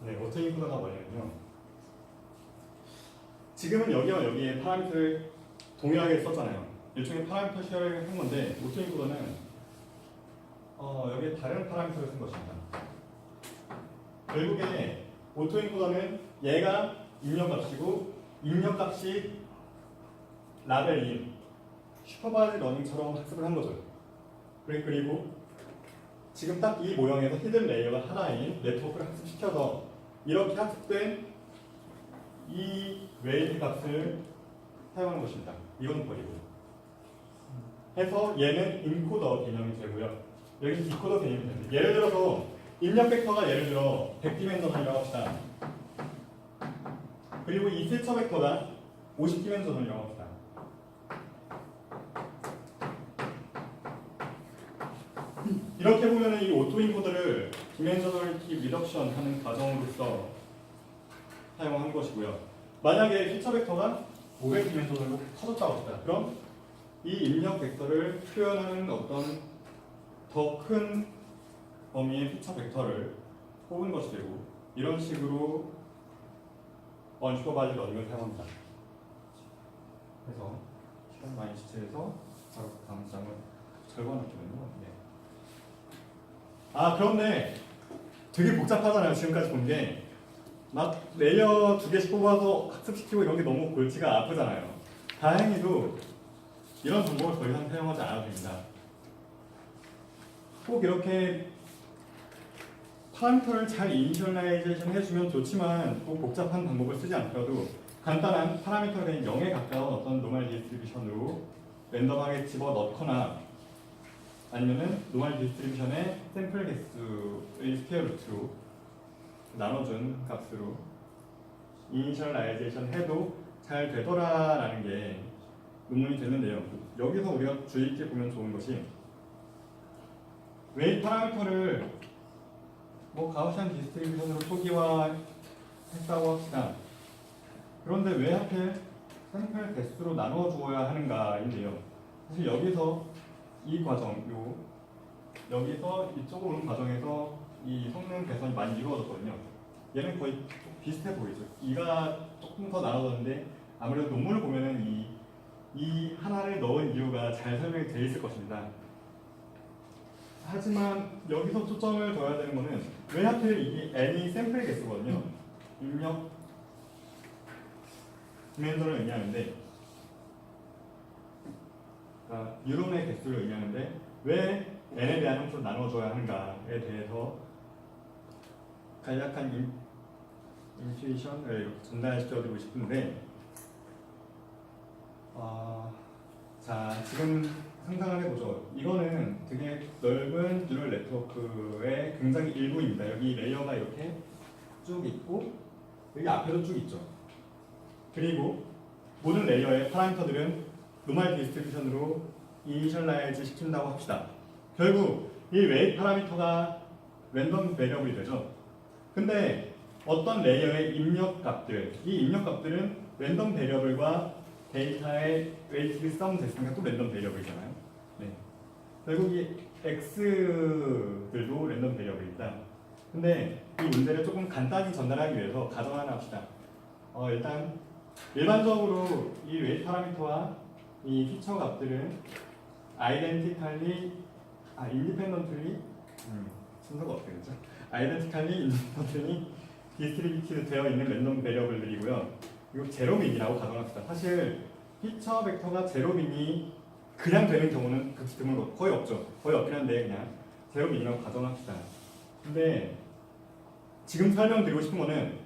네, 오토인코더가 뭐냐면요. 지금은 여기와 여기에 파라미터를 동일하게 썼잖아요. 일종의 파라미터 쉐어를 한 건데 오토인코더는 여기에 다른 파라미터를 쓴 것입니다. 결국에 오토인코더는 얘가 입력값이고 입력값이 라벨인 슈퍼바이즈 러닝처럼 학습을 한 거죠. 그리고 지금 딱 이 모형에서 히든 레이어가 하나인 네트워크를 학습시켜서 이렇게 학습된 이 웨이트 값을 사용하는 것입니다. 이건 버리고 해서 얘는 인코더 개념이 되고요. 여기 디코더 개념이 됩니다. 예를 들어서 입력 벡터가 예를 들어 100디멘전이라고 합시다. 그리고 이 필터 벡터가 50디멘전이라고 합시다. 이렇게 보면 이 오토인코더를 디멘셔널리티 리덕션 하는 과정으로서 사용한 것이고요. 만약에 피처 벡터가 500디멘셔널로 커졌다고 합시다. 그럼 이 입력 벡터를 표현하는 어떤 더 큰 범위의 피처 벡터를 뽑은 것이 되고 이런 식으로 언슈퍼바이즈 러닝을 사용합니다. 그래서 시간 많이 지체해서 바로 다음 장을 절반할게요. 네. 그런데 되게 복잡하잖아요. 지금까지 본 게 막 레이어 2개씩 뽑아서 학습시키고 이런 게 너무 골치가 아프잖아요. 다행히도 이런 방법을 더 이상 사용하지 않아도 됩니다. 꼭 이렇게 파라미터를 잘 이니셜라이제이션 해주면 좋지만 꼭 복잡한 방법을 쓰지 않더라도 간단한 파라미터에 대한 0에 가까운 어떤 노멀 디스트리뷰션으로 랜덤하게 집어넣거나 아니면은 노멀 디스트리뷰션의 샘플 개수의 스퀘어 루트로 나눠준 값으로 이니셜라이제이션 해도 잘 되더라라는 게 논문이 되는데요. 여기서 우리가 주의 있게 보면 좋은 것이 웨이트 파라미터를 가우시안 디스트리뷰션으로 초기화했다고 합시다. 그런데 왜 하필 샘플 개수로 나누어 주어야 하는가인데요. 사실 여기서 이 과정, 여기서 이쪽으로 오는 과정에서 이 성능 개선이 많이 이루어졌거든요. 얘는 거의 비슷해 보이죠. 이가 조금 더 나눠졌는데 아무래도 논문을 보면은 이 하나를 넣은 이유가 잘 설명이 되어 있을 것입니다. 하지만 여기서 초점을 둬야 되는 거는 왜 하필 이게 n이 샘플 개수거든요. 입력 디멘전을 의미하는데 그러니까 뉴런의 개수를 의미하는데 왜 n에 대한 함수를 나눠줘야 하는가에 대해서 간략한 인투이션을 이렇게 전달시켜드리고 싶은데 자, 지금 상상을 해보죠. 이거는 되게 넓은 뉴럴 네트워크의 굉장히 일부입니다. 여기 레이어가 이렇게 쭉 있고 여기 앞에도 쭉 있죠. 그리고 모든 레이어의 파라미터들은 노멀 디스트리뷰션으로 이니셜라이즈 시킨다고 합시다. 결국 이 웨이트 파라미터가 랜덤 베리어블이 되죠. 근데 어떤 레이어의 입력값들, 이 입력값들은 랜덤 베리어블과 데이터의 웨이트를 썸됐으니까 또 랜덤 베리어블이잖아요. 네. 결국 이 x들도 랜덤 베리어블이다. 근데 이 문제를 조금 간단히 전달하기 위해서 가정 하나 합시다. 일단 일반적으로 이 웨이트 파라미터와 이 피처 값들은 independently 순서가 어떻게 되죠? independently 디스트리뷰티드 되어 있는 랜덤 베리어블들이고요. 이거 제로민이라고 가정합시다. 사실 피처 벡터가 제로민이 그냥 되는 경우는 극히 드물고 거의 없죠. 거의 없긴 한데 그냥 제로민이라고 가정합시다. 근데 지금 설명드리고 싶은 거는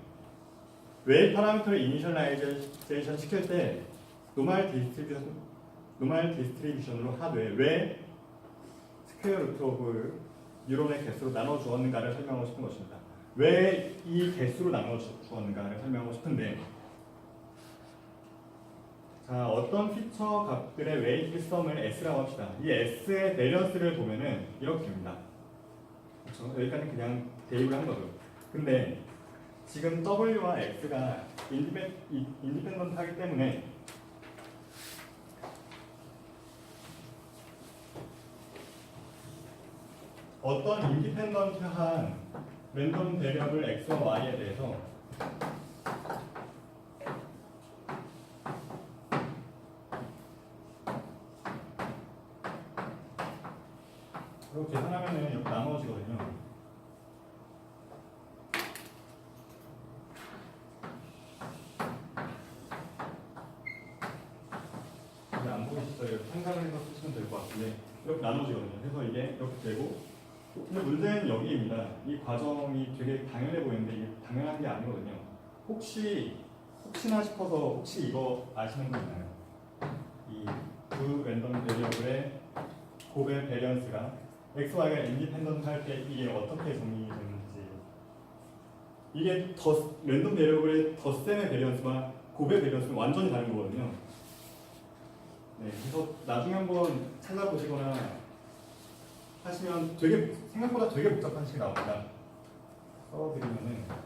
웨이 파라미터를 이니셜라이제이션 시킬 때 노멀 디스트리뷰션으로 하되 왜 스퀘어 루트 오브 뉴런의 개수로 나눠 주었는가를 설명하고 싶은 것입니다. 왜 이 개수로 나눠 주었는가를 설명하고 싶은데, 자, 어떤 피처 값들의 웨이트 썸을 S라고 합시다. 이 S의 밸런스를 보면은 이렇게 됩니다. 그렇죠? 여기까지 그냥 대입을 한 거죠. 근데 지금 W와 X가 인디펜던트 하기 때문에 어떤 인디펜던트한 랜덤 베리어블 X와 Y에 대해서 이렇게 계산하면은 이렇게 나누어지거든요. 이게 안 보이시죠? 이렇게 상상을 해서 쓰시면 될 것 같은데 이렇게 나눠지거든요. 그래서 이게 이렇게 되고, 근데 문제는 여기입니다. 이 과정이 되게 당연해 보이는데 이게 당연한 게 아니거든요. 혹시나 싶어서 혹시 이거 아시는 분 있나요? 이 두 랜덤 베리어블의 곱의 밸런스가 x, y가 인디펜던트 할 때 이게 어떻게 정리되는지, 이게 랜덤 베리어블의 덧셈의 밸런스와 곱의 밸런스는 완전히 다른 거거든요. 네, 그래서 나중에 한번 찾아보시거나 하시면 생각보다 되게 복잡한 식이 나옵니다. 써드리면은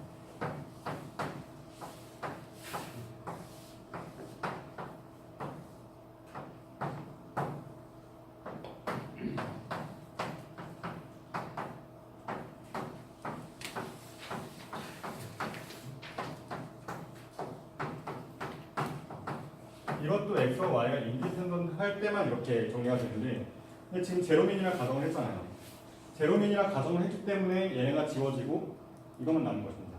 이것도 x와 y가 인디펜던트 할 때만 이렇게 정리가 되는데, 근데 지금 제로민이라 가정을 했잖아요. 제로민이라 가정을 했기 때문에 얘네가 지워지고 이것만 남은 것입니다.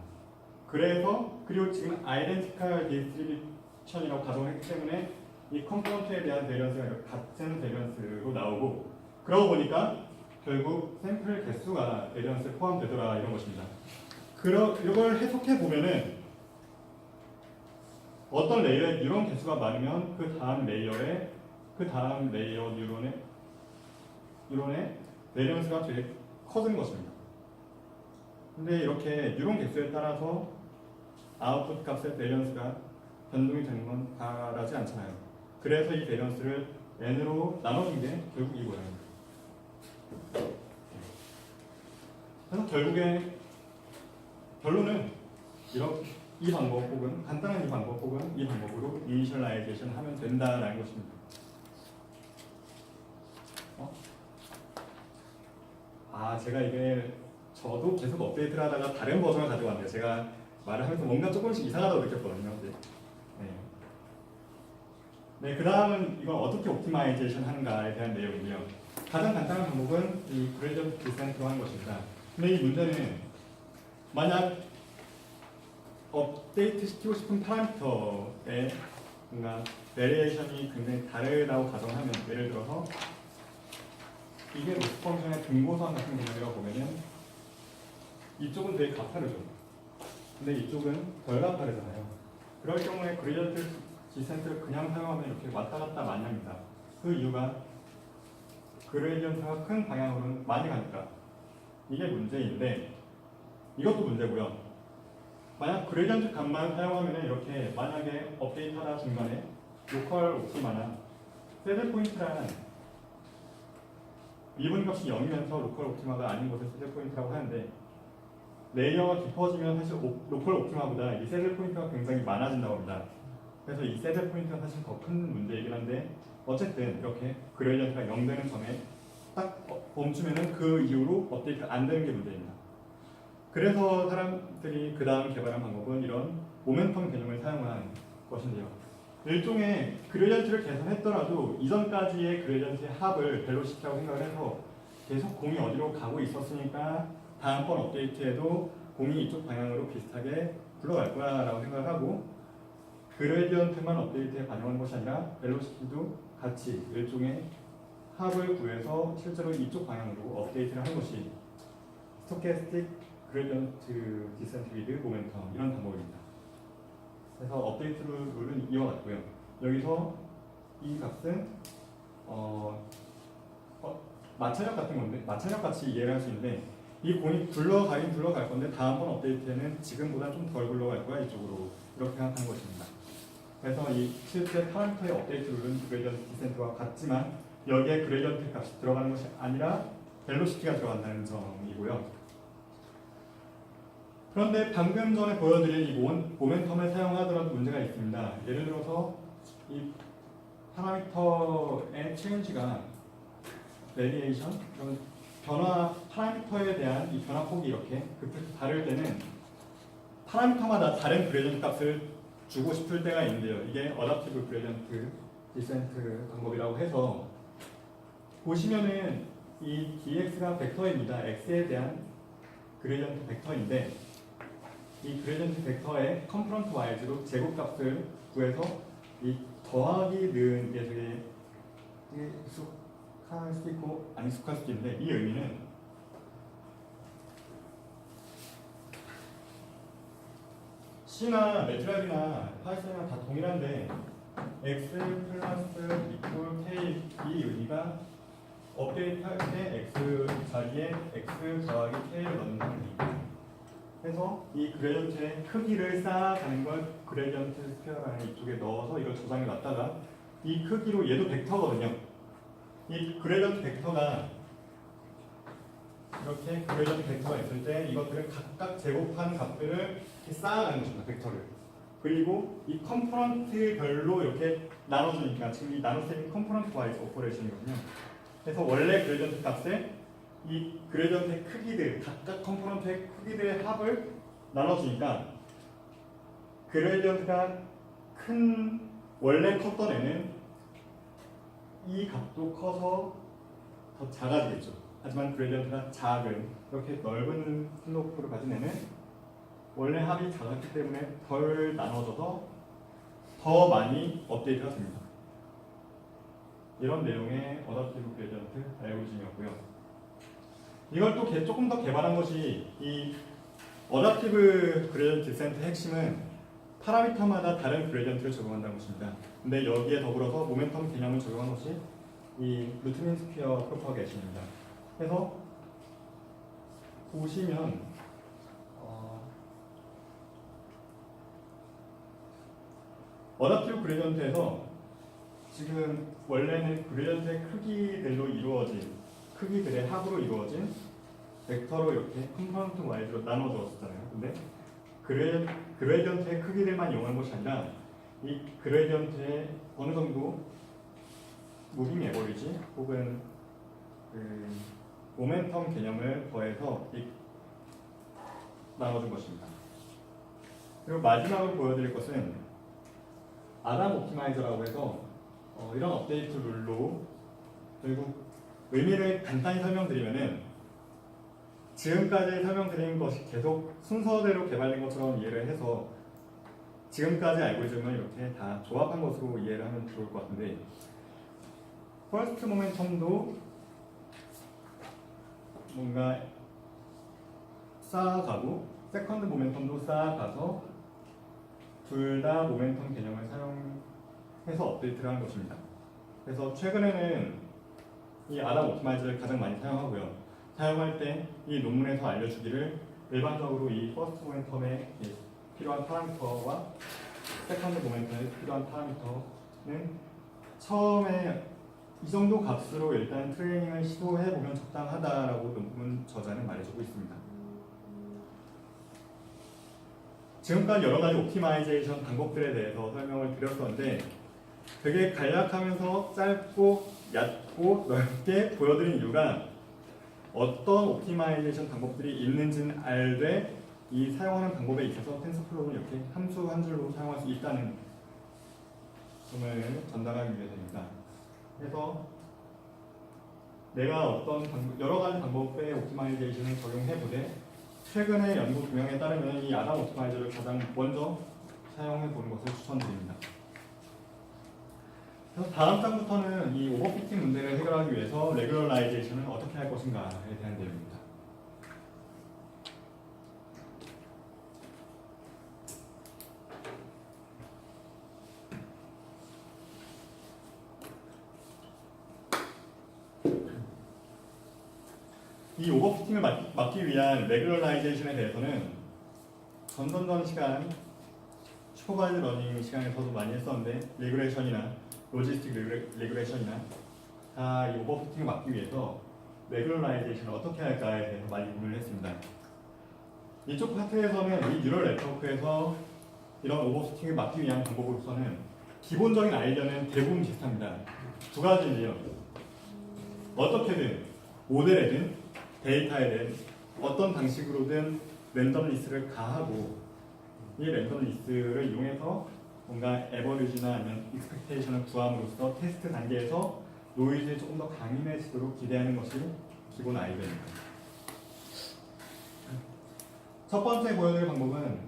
그리고 지금 아이덴티컬 디스트리뷰션이라고 가정을 했기 때문에 이 컴포넌트에 대한 밸런스가 같은 밸런스로 나오고, 그러고 보니까 결국 샘플 개수가 밸런스에 포함되더라 이런 것입니다. 이걸 해석해 보면은 어떤 레이어에 뉴런 개수가 많으면 그 다음 레이어 뉴런의 밸런스가 되게 커진 것입니다. 근데 이렇게 뉴런 개수에 따라서 아웃풋 값의 밸런스가 변동이 되는 건 바라지 않잖아요. 그래서 이 밸런스를 n으로 나눠준 게 결국 이거예요. 그래서 결국에 결론은 이 방법 혹은 간단한 이 방법 혹은 이 방법으로 이니셜라이제이션 하면 된다라는 것입니다. 제가 이게 저도 계속 업데이트를 하다가 다른 버전을 가지고 왔는데 제가 말을 하면서 뭔가 조금씩 이상하다고 느꼈거든요. 네, 그 다음은 이걸 어떻게 옵티마이제이션 하는가에 대한 내용이고요. 가장 간단한 방법은 이 그레이디언트 디센트로 하는 것입니다. 근데 이 문제는 만약 업데이트 시키고 싶은 파라미터의 뭔가 베리에이션이 굉장히 다르다고 가정하면, 예를 들어서 이게 로스 펑션의 등고선 같은 개념이라고 보면은 이쪽은 되게 가파르죠. 근데 이쪽은 덜 가파르잖아요. 그럴 경우에 그레이디언트 디센트를 그냥 사용하면 이렇게 왔다 갔다 많이 합니다. 그 이유가 그레디언트가 큰 방향으로는 많이 가니까. 이게 문제인데 이것도 문제고요. 만약 그레디언트 값만 사용하면 이렇게 만약에 업데이트하다 중간에 로컬 옵티마나 세드 포인트란 미분값이 0이면서 로컬 옵티마가 아닌 것을 세드 포인트라고 하는데 레이어가 깊어지면 사실 로컬 옵티마보다 이 세드 포인트가 굉장히 많아진다고 합니다. 그래서 이 세드 포인트가 사실 더 큰 문제이긴 한데 어쨌든 이렇게 그레디언트가 0 되는 점에 딱 멈추면은 그 이후로 업데이트가 안 되는 게 문제입니다. 그래서 사람들이 그 다음 개발한 방법은 이런 모멘텀 개념을 사용한 것인데요. 일종의 그레디언트를 개선했더라도 이전까지의 그레디언트의 합을 벨로시티라고 생각을 해서 계속 공이 어디로 가고 있었으니까 다음번 업데이트에도 공이 이쪽 방향으로 비슷하게 굴러갈 거야 라고 생각을 하고 그레디언트만 업데이트에 반영하는 것이 아니라 벨로시티도 같이 일종의 합을 구해서 실제로 이쪽 방향으로 업데이트를 하는 것이 스토캐스틱 그레디언트 디센트 위드 모멘텀 이런 방법입니다. 그래서 업데이트 룰은 이와 같고요. 여기서 이 값은 마찰력 같은 건데 마찰력 같이 이해를 할 수 있는데 이 공이 굴러가긴 굴러갈 건데 다음번 업데이트에는 지금보다 좀 덜 굴러갈 거야 이쪽으로 이렇게 생각하는 것입니다. 그래서 이 실제 파라미터의 업데이트 룰은 그레디언트 디센트와 같지만 여기에 그레디언트 값이 들어가는 것이 아니라 벨로시티가 들어간다는 점이고요. 그런데 방금 전에 보여드린 이 모멘텀을 사용하더라도 문제가 있습니다. 예를 들어서 이 파라미터의 체인지가 레디에이션 그런 변화 파라미터에 대한 이 변화폭이 이렇게 급격히 다를 때는 파라미터마다 다른 그레디언트 값을 주고 싶을 때가 있는데요. 이게 어답티브 그레디언트 디센트 방법이라고 해서 보시면은 이 dx가 벡터입니다. x에 대한 그레디언트 벡터인데 이 그레디언트 벡터의 컴포넌트 와이즈로 제곱값을 구해서 이 더하기 는 게 되게 익숙할 수도 있고 안 익숙할 수도 있는데 이 의미는 C나 매트랩이나 파이썬이나 다 동일한데 x 플러스 이퀄 k 이 의미가 업데이트 할 때 x 자리에 x 더하기 k를 넣는 의미입니다. 그래서 이 그레디언트의 크기를 쌓아가는 걸 그레디언트 스퀘어라는 이쪽에 넣어서 이걸 저장해 놨다가 이 크기로 얘도 벡터거든요. 이 그레디언트 벡터가 이렇게 그레디언트 벡터가 있을 때 이것들을 각각 제곱한 값들을 이렇게 쌓아가는 것입니다. 벡터를. 그리고 이 컴포넌트별로 이렇게 나눠주니까 지금 이 나눗셈이 컴포넌트 와이즈 오퍼레이션이거든요. 그래서 원래 그레디언트 값에 이 그레디언트의 크기들, 각각 컴포넌트의 크기들의 합을 나눠주니까 그레디언트가 큰 원래 컸던 애는 이 값도 커서 더 작아지겠죠. 하지만 그레디언트가 작은 이렇게 넓은 슬로프를 가진 애는 원래 합이 작았기 때문에 덜 나눠져서 더 많이 업데이트가 됩니다. 이런 내용의 어답티브 그레디언트 알고리즘이었고요. 이걸 또 조금 더 개발한 것이 이 어답티브 그레디언트 디센트의 핵심은 파라미터마다 다른 그레디언트를 적용한다는 것입니다. 근데 여기에 더불어서 모멘텀 개념을 적용한 것이 이 루트민 스퀘어 프로파게이션입니다. 그래서 보시면 어답티브 그레디언트에서 지금 원래는 그레디언트의 크기들로 이루어진 크기들의 합으로 이루어진 벡터로 이렇게 컴포넌트 와이즈로 나눠주었잖아요. 근데 그레디언트의 크기들만 이용한 것이 아니라 이 그레디언트의 어느 정도 무빙 에버리지 혹은 그 모멘텀 개념을 더해서 나눠준 것입니다. 그리고 마지막으로 보여드릴 것은 아담 옵티마이저라고 해서 이런 업데이트 룰로 결국 의미를 간단히 설명드리면은 지금까지 설명드린 것이 계속 순서대로 개발된 것처럼 이해를 해서 지금까지 알고리즘을 이렇게 다 조합한 것으로 이해를 하면 좋을 것 같은데 퍼스트 모멘텀도 뭔가 쌓아가고 세컨드 모멘텀도 쌓아가서 둘 다 모멘텀 개념을 사용해서 업데이트를 하는 것입니다. 그래서 최근에는 이 아담 옵티마이저를 가장 많이 사용하고요. 사용할 때 이 논문에서 알려주기를 일반적으로 이 퍼스트 모멘텀에 필요한 파라미터와 세컨드 모멘텀에 필요한 파라미터는 처음에 이 정도 값으로 일단 트레이닝을 시도해보면 적당하다라고 논문 저자는 말해주고 있습니다. 지금까지 여러 가지 옵티마이제이션 방법들에 대해서 설명을 드렸었는데 되게 간략하면서 짧고 얕고 넓게 보여드린 이유가 어떤 옵티마이제이션 방법들이 있는지는 알되 이 사용하는 방법에 있어서 텐서플로우는 이렇게 함수 한 줄로 사용할 수 있다는 점을 전달하기 위해서입니다. 그래서 내가 여러 가지 방법의 옵티마이제이션을 적용해보되 최근의 연구 동향에 따르면 이 아담 옵티마이저를 가장 먼저 사용해보는 것을 추천드립니다. 그래서 다음 장부터는 이 오버피팅 문제를 해결하기 위해서 레귤러라이제이션을 어떻게 할 것인가에 대한 내용입니다. 이 오버피팅을 막기 위한 레귤러라이제이션에 대해서는 전전전 시간 슈퍼바이즈 러닝 시간에서도 많이 했었는데 레귤레이션이나 로지스틱 레귤레이션이나 다 이 오버피팅을 막기 위해서 레귤러라이제이션을 어떻게 할까에 대해서 많이 고민을 했습니다. 이쪽 파트에서는 이 뉴럴 네트워크에서 이런 오버피팅을 막기 위한 방법으로서는 기본적인 아이디어는 대부분 비슷합니다. 두 가지인데요. 어떻게든 모델에든 데이터에든 어떤 방식으로든 랜덤리스를 가하고 이 랜덤리스를 이용해서 뭔가 에버리지나 아니면 익스펙테이션을 구함으로써 테스트 단계에서 노이즈에 조금 더 강인해지도록 기대하는 것이 기본 아이디어입니다. 첫 번째 보여드릴 방법은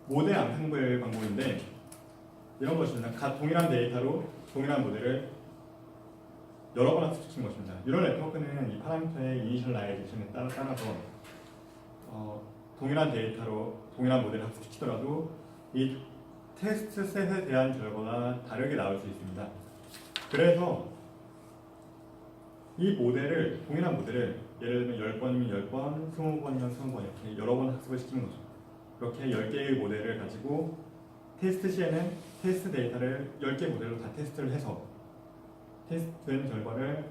모델 앙상블 방법인데 이런 것입니다. 동일한 데이터로 동일한 모델을 여러 번 학습시키는 것입니다. 뉴럴 네트워크는 이 파라미터의 이니셜라이제이션에 따라서 동일한 데이터로 동일한 모델을 학습시키더라도 이 테스트 셋에 대한 결과가 다르게 나올 수 있습니다. 그래서 이 모델을 동일한 모델을 예를 들면 10번이면 10번, 20번이면 20번 이렇게 여러 번 학습을 시키는 거죠. 그렇게 10개의 모델을 가지고 테스트 시에는 테스트 데이터를 10개 모델로 다 테스트를 해서 테스트된 결과를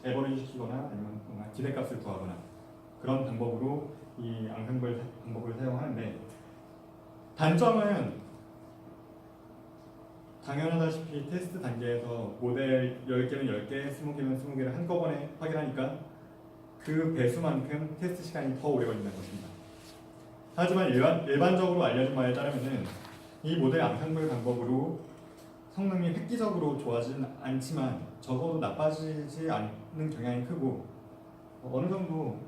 에버리지 시키거나 아니면 뭔가 기대값을 구하거나 그런 방법으로 이 앙상블 방법을 사용하는데 단점은 당연하다시피 테스트 단계에서 모델 10개는 10개, 20개는 20개를 한꺼번에 확인하니까 그 배수만큼 테스트 시간이 더 오래 걸린다는 것입니다. 하지만 일반적으로 알려진 바에 따르면 이 모델 앙상블 방법으로 성능이 획기적으로 좋아지진 않지만 적어도 나빠지지 않는 경향이 크고 어느 정도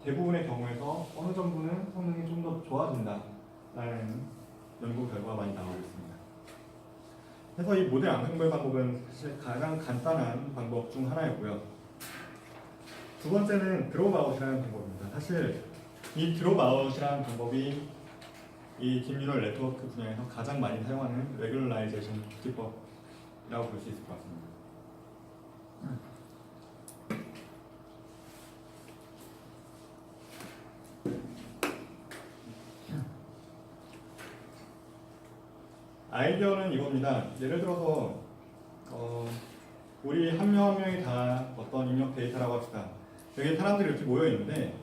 대부분의 경우에서 어느 정도는 성능이 좀 더 좋아진다라는 연구 결과가 많이 나오고 있습니다. 그래서 이 모델 앙상블 방법은 사실 가장 간단한 방법 중 하나였고요. 두 번째는 드롭아웃이라는 방법입니다. 사실 이 드롭아웃이라는 방법이 이 딥뉴럴 네트워크 분야에서 가장 많이 사용하는 레귤러라이제이션 기법이라고 볼 수 있을 것 같습니다. 아이디어는 이겁니다. 예를 들어서 우리 한 명 한 명이 다 어떤 입력 데이터라고 합시다. 여기 사람들이 이렇게 모여 있는데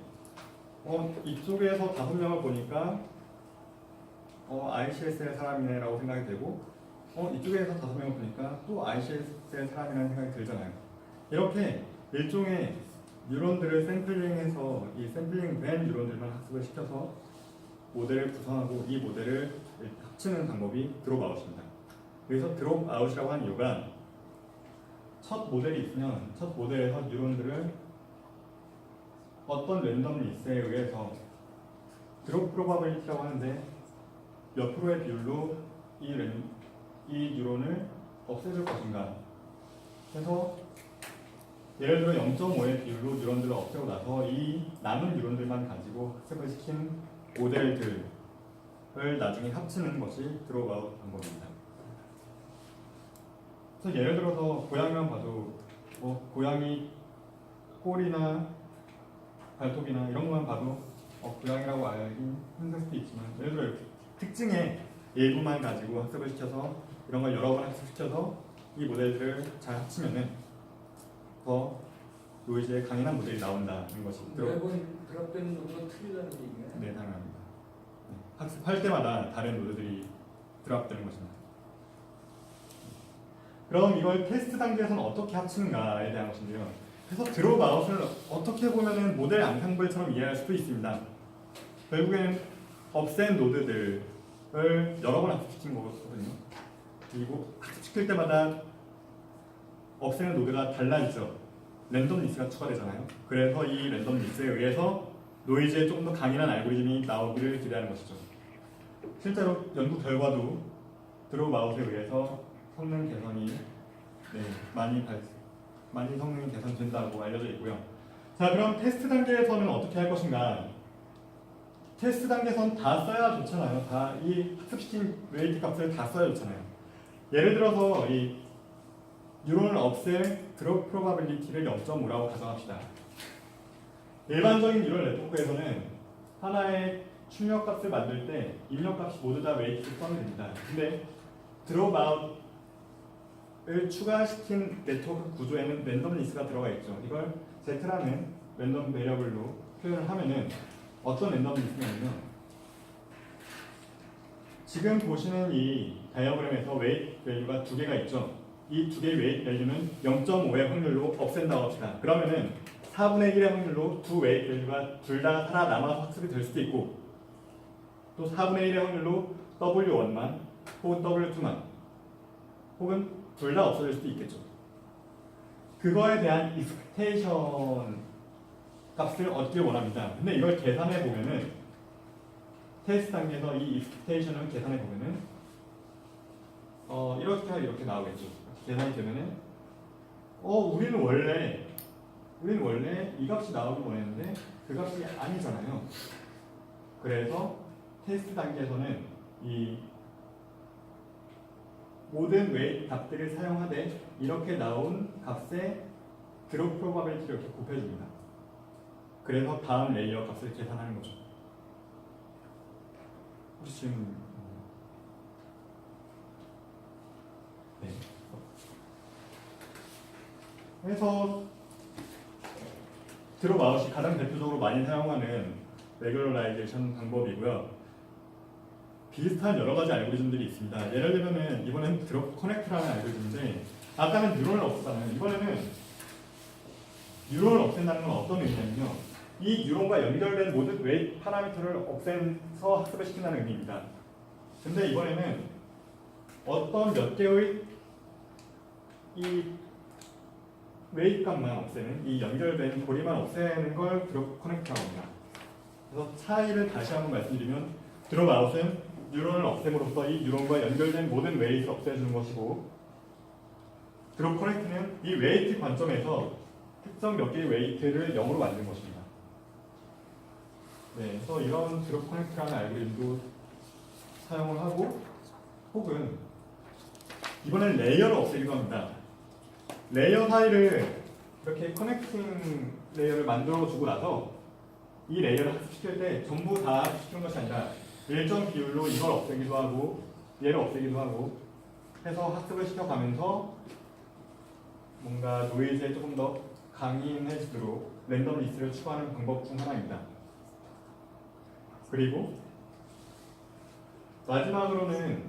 이쪽에서 5명을 보니까 ICS의 사람이네라고 생각이 되고 이쪽에서 5명을 보니까 또 ICS의 사람이라는 생각이 들잖아요. 이렇게 일종의 뉴런들을 샘플링해서 이 샘플링된 뉴런들만 학습을 시켜서 모델을 구성하고 이 모델을 합치는 방법이 드롭아웃입니다. 여기서 드롭아웃이라고 하는 이유가 첫 모델이 있으면 첫 모델에서 뉴런들을 어떤 랜덤 리스에 의해서 드롭 프로바빌리티라고 하는데 몇 프로의 비율로 이 뉴런을 없애줄 것인가. 그래서 예를 들어 0.5의 비율로 뉴런들을 없애고 나서 이 남은 뉴런들만 가지고 학습을 시킨 모델들을 나중에 합치는 것이 드롭아웃 방법입니다. 그래서 예를 들어서 고양이만 봐도 뭐 고양이 꼬리나 발톱이나 이런 것만 봐도 고양이라고 알기 힘들 수도 있지만 예를 들어 이렇게 특징의 일부만 가지고 학습을 시켜서 이런 걸 여러 번 학습시켜서 이 모델들을 잘 합치면은 더 노이즈의 강인한 모델이 나온다는 것이 매번 드랍되는 노드가 틀리다는 얘기예요. 네, 당연합니다. 네, 학습할 때마다 다른 노드들이 드랍되는 것입니다. 그럼 이걸 테스트 단계에서는 어떻게 합치는가에 대한 것인데요. 그래서 드롭 아웃을 어떻게 보면은 모델 앙상블처럼 이해할 수도 있습니다. 결국에는 업셋 노드들을 여러 번 학습시킨 거거든요. 그리고 학습시킬 때마다 없애는 노드가 달라지죠. 랜덤 리스가 추가되잖아요. 그래서 이 랜덤 리스에 의해서 노이즈에 조금 더 강인한 알고리즘이 나오기를 기대하는 것이죠. 실제로 연구 결과도 드롭 아웃에 의해서 성능 개선이 많이 성능이 개선된다고 알려져 있고요. 자, 그럼 테스트 단계에서는 어떻게 할 것인가? 테스트 단계에선 다 써야 좋잖아요. 다 이 학습시킨 웨이트 값을 다 써야 좋잖아요. 예를 들어서 이 뉴럴 없앨 드롭 프로바빌리티를 0.5라고 가정합시다. 일반적인 뉴럴 네트워크에서는 하나의 출력 값을 만들 때 입력 값이 모두 다 웨이트를 써면 됩니다. 근데 드롭 아웃을 추가시킨 네트워크 구조에는 랜덤 리스가 들어가 있죠. 이걸 Z라는 랜덤 베리어블로 표현을 하면은 어떤 랜덤 리스냐면요. 지금 보시는 이 다이어그램에서 웨이트 밸류가 두 개가 있죠. 이 두 개의 웨이트 밸류는 0.5의 확률로 없앤다고 합시다. 그러면은 4분의 1의 확률로 두 웨이트 밸류가 둘 다 살아남아서 학습이 될 수도 있고 또 4분의 1의 확률로 W1만 혹은 W2만 혹은 둘 다 없어질 수도 있겠죠. 그거에 대한 익스펙테이션 값을 얻길 원합니다. 근데 이걸 계산해 보면은 테스트 단계에서 이 익스펙테이션을 계산해 보면은 이렇게 나오겠죠. 계산이 되면은 우리는 원래 이 값이 나오길 원했는데 그 값이 아니잖아요. 그래서 테스트 단계에서는 이 모든 웨이트 값들을 사용하되 이렇게 나온 값의 드롭 프로바빌리티를 이렇게 곱해줍니다. 그래서 다음 레이어 값을 계산하는 거죠. 혹시 지금 네. 그래서 드롭 아웃이 가장 대표적으로 많이 사용하는 레귤러라이제이션 방법이고요. 비슷한 여러 가지 알고리즘들이 있습니다. 예를 들면은 이번엔 드롭 커넥트라는 알고리즘인데 아까는 뉴런을 없앴잖아요. 이번에는 뉴런을 없앤다는 건 어떤 의미냐면요. 이 뉴런과 연결된 모든 웨이트 파라미터를 없애서 학습을 시킨다는 의미입니다. 근데 이번에는 어떤 몇 개의 이 웨이트 값만 없애는 이 연결된 고리만 없애는 걸 드롭 커넥트라고 합니다. 그래서 차이를 다시 한번 말씀드리면 드롭 아웃은 뉴런을 없앰으로써 이 뉴런과 연결된 모든 웨이트를 없애주는 것이고 드롭 커넥트는 이 웨이트 관점에서 특정 몇 개의 웨이트를 0으로 만드는 것입니다. 네, 그래서 이런 드롭 커넥트라는 알고리즘도 사용을 하고 혹은 이번엔 레이어를 없애기도 합니다. 레이어 사이를 이렇게 커넥팅 레이어를 만들어주고 나서 이 레이어를 학습시킬 때 전부 다 학습시키는 것이 아니라 일정 비율로 이걸 없애기도 하고 얘를 없애기도 하고 해서 학습을 시켜가면서 뭔가 노이즈에 조금 더 강인해지도록 랜덤 리스트를 추가하는 방법 중 하나입니다. 그리고 마지막으로는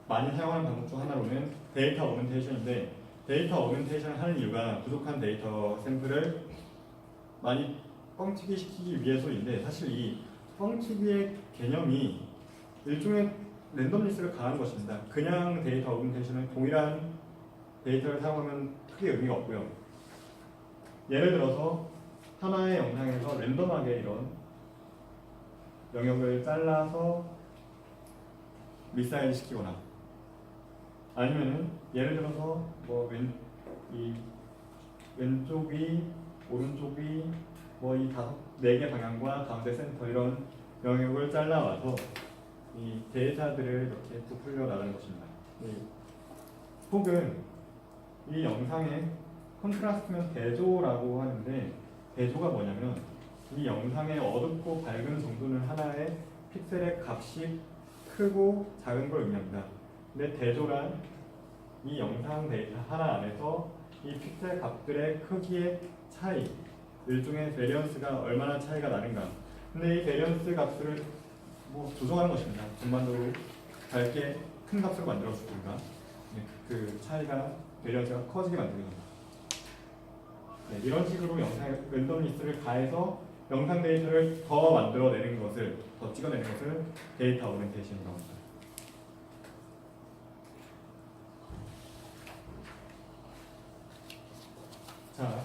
많이 사용하는 방법 중 하나로는 데이터 어그멘테이션인데 데이터 어그멘테이션을 하는 이유가 부족한 데이터 샘플을 많이 뻥튀기 시키기 위해서인데 사실 이 뻥튀기의 개념이 일종의 랜덤 리스트를 가하는 것입니다. 그냥 데이터 어그멘테이션은 동일한 데이터를 사용하면 크게 의미가 없고요. 예를 들어서 하나의 영상에서 랜덤하게 이런 영역을 잘라서 리사이즈 시키거나 아니면은 예를 들어서 뭐 왼쪽이 오른쪽이 뭐 이 4개 방향과 가운데 센터 이런 영역을 잘라와서 이 데이터들을 이렇게 부풀려 나가는 것입니다. 혹은 이 영상의 컨트라스트면 대조라고 하는데 대조가 뭐냐면 이 영상의 어둡고 밝은 정도는 하나의 픽셀의 값이 크고 작은 걸 의미합니다. 근데 대조란 이 영상 데이터 하나 안에서 이 픽셀 값들의 크기의 차이, 일종의 베리언스가 얼마나 차이가 나는가. 근데 이 베리언스 값을 뭐 조정하는 것입니다. 전반적으로 밝게 큰 값으로 만들어주든가 그 차이가 베리언스가 커지게 만들는 겁니다. 네, 이런 식으로 영상에 랜덤리스를 가해서 영상 데이터를 더 만들어내는 것을, 더 찍어내는 것을 데이터 오리엔테이션이라고 합니다. 자,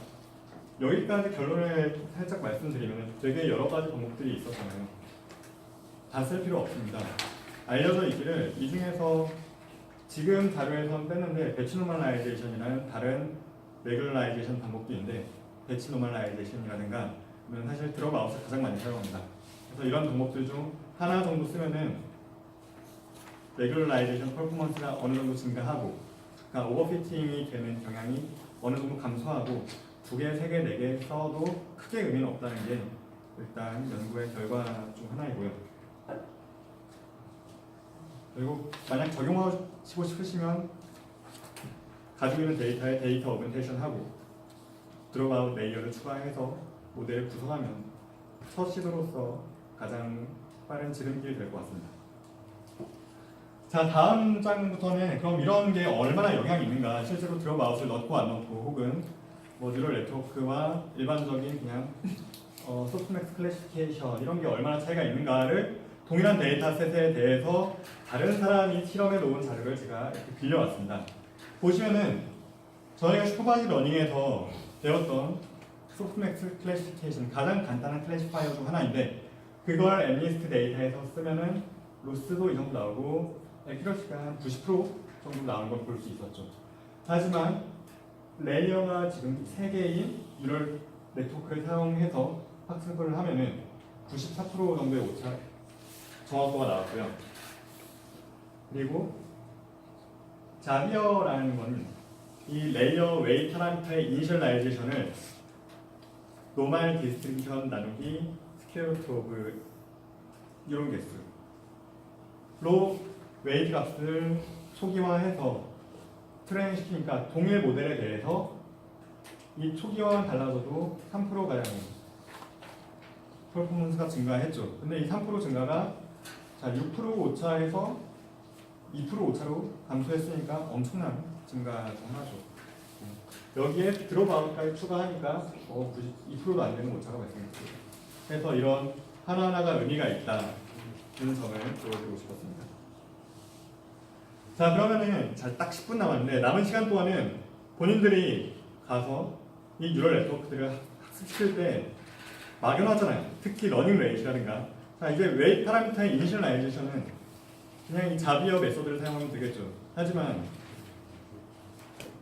여기까지 결론을 살짝 말씀드리면 되게 여러 가지 방법들이 있었잖아요. 다 쓸 필요 없습니다. 알려져 있기를 이 중에서 지금 자료에서는 뺐는데 배치 노멀라이제이션이라는 다른 레귤라이제이션 방법도 있는데 배치 노멀라이제이션이라든가 사실 드롭 아웃을 가장 많이 사용합니다. 그래서 이런 방법들 중 하나 정도 쓰면은 레귤라이제이션 퍼포먼스가 어느 정도 증가하고, 그러니까 오버피팅이 되는 경향이 어느 정도 감소하고 2개, 3개, 4개 써도 크게 의미는 없다는 게 일단 연구의 결과 중 하나이고요. 그리고 만약 적용하시고 싶으시면 가지고 있는 데이터에 데이터 오그멘테이션하고 드롭아웃 레이어를 추가해서 모델을 구성하면 첫 시도로서 가장 빠른 지름길이 될 것 같습니다. 자, 다음 장부터는 그럼 이런 게 얼마나 영향이 있는가, 실제로 드롭아웃을 넣고 안 넣고 혹은 뭐 뉴럴 네트워크와 일반적인 그냥 소프트맥스 클래시피케이션 이런 게 얼마나 차이가 있는가를 동일한 데이터셋에 대해서 다른 사람이 실험해 놓은 자료를 제가 이렇게 빌려왔습니다. 보시면은 저희가 슈퍼바이즈 러닝에서 배웠던 소프트맥스 클래시피케이션 가장 간단한 클래시파이어 중 하나인데 그걸 엠리스트 데이터에서 쓰면은 로스도 이 정도 나오고 액큐러시가 한 90% 정도 나오는 걸 볼 수 있었죠. 하지만 레이어가 지금 3개인 뉴럴 네트워크를 사용해서 학습을 하면은 94% 정도의 오차 정확도가 나왔고요. 그리고 자비어라는 건 이 레이어 웨이트 파라미터의 이니셜라이제이션을 노멀 디스트리뷰션 나누기 스퀘어 루트 오브 이런 개수로 웨이트 값을 초기화해서 트레인 시키니까 동일 모델에 대해서 이 초기화는 달라져도 3%가량 퍼포먼스가 증가했죠. 근데 이 3% 증가가 자 6% 오차에서 2% 오차로 감소했으니까 엄청난 증가 중 하나죠. 여기에 드롭아웃까지 추가하니까 2%도 안 되는 오차가 발생했어요. 그래서 이런 하나하나가 의미가 있다는 점을 보여드리고 싶었습니다. 자, 그러면은 딱 10분 남았는데 남은 시간 동안은 본인들이 가서 이 뉴럴 네트워크들을 학습시킬 때 막연하잖아요. 특히 러닝 레이트라든가. 자, 이제 웨이트 파라미터의 이니셜라이제이션은 그냥 이 자비어 메소드를 사용하면 되겠죠. 하지만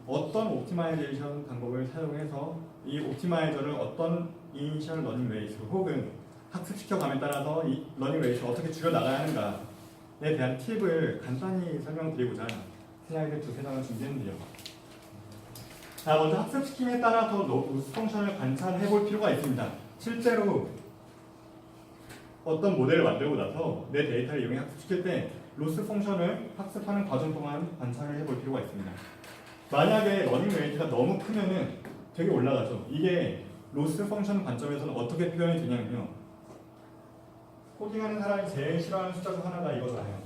어떤 옵티마이제이션 방법을 사용해서 이 옵티마이저를 어떤 이니셜 러닝 레이트 혹은 학습시켜감에 따라서 이 러닝 레이트를 어떻게 줄여나가야 하는가에 대한 팁을 간단히 설명드리고자 슬라이드 2-3장을 준비했는데요. 자, 먼저 학습시킴에 따라서 로스 펑션을 관찰해 볼 필요가 있습니다. 실제로 어떤 모델을 만들고 나서 내 데이터를 이용해 학습시킬 때 로스 펑션을 학습하는 과정 동안 관찰을 해볼 필요가 있습니다. 만약에 러닝 레이트가 너무 크면은 되게 올라가죠. 이게 로스 펑션 관점에서는 어떻게 표현이 되냐면요. 코딩하는 사람이 제일 싫어하는 숫자 중 하나가 이거잖아요.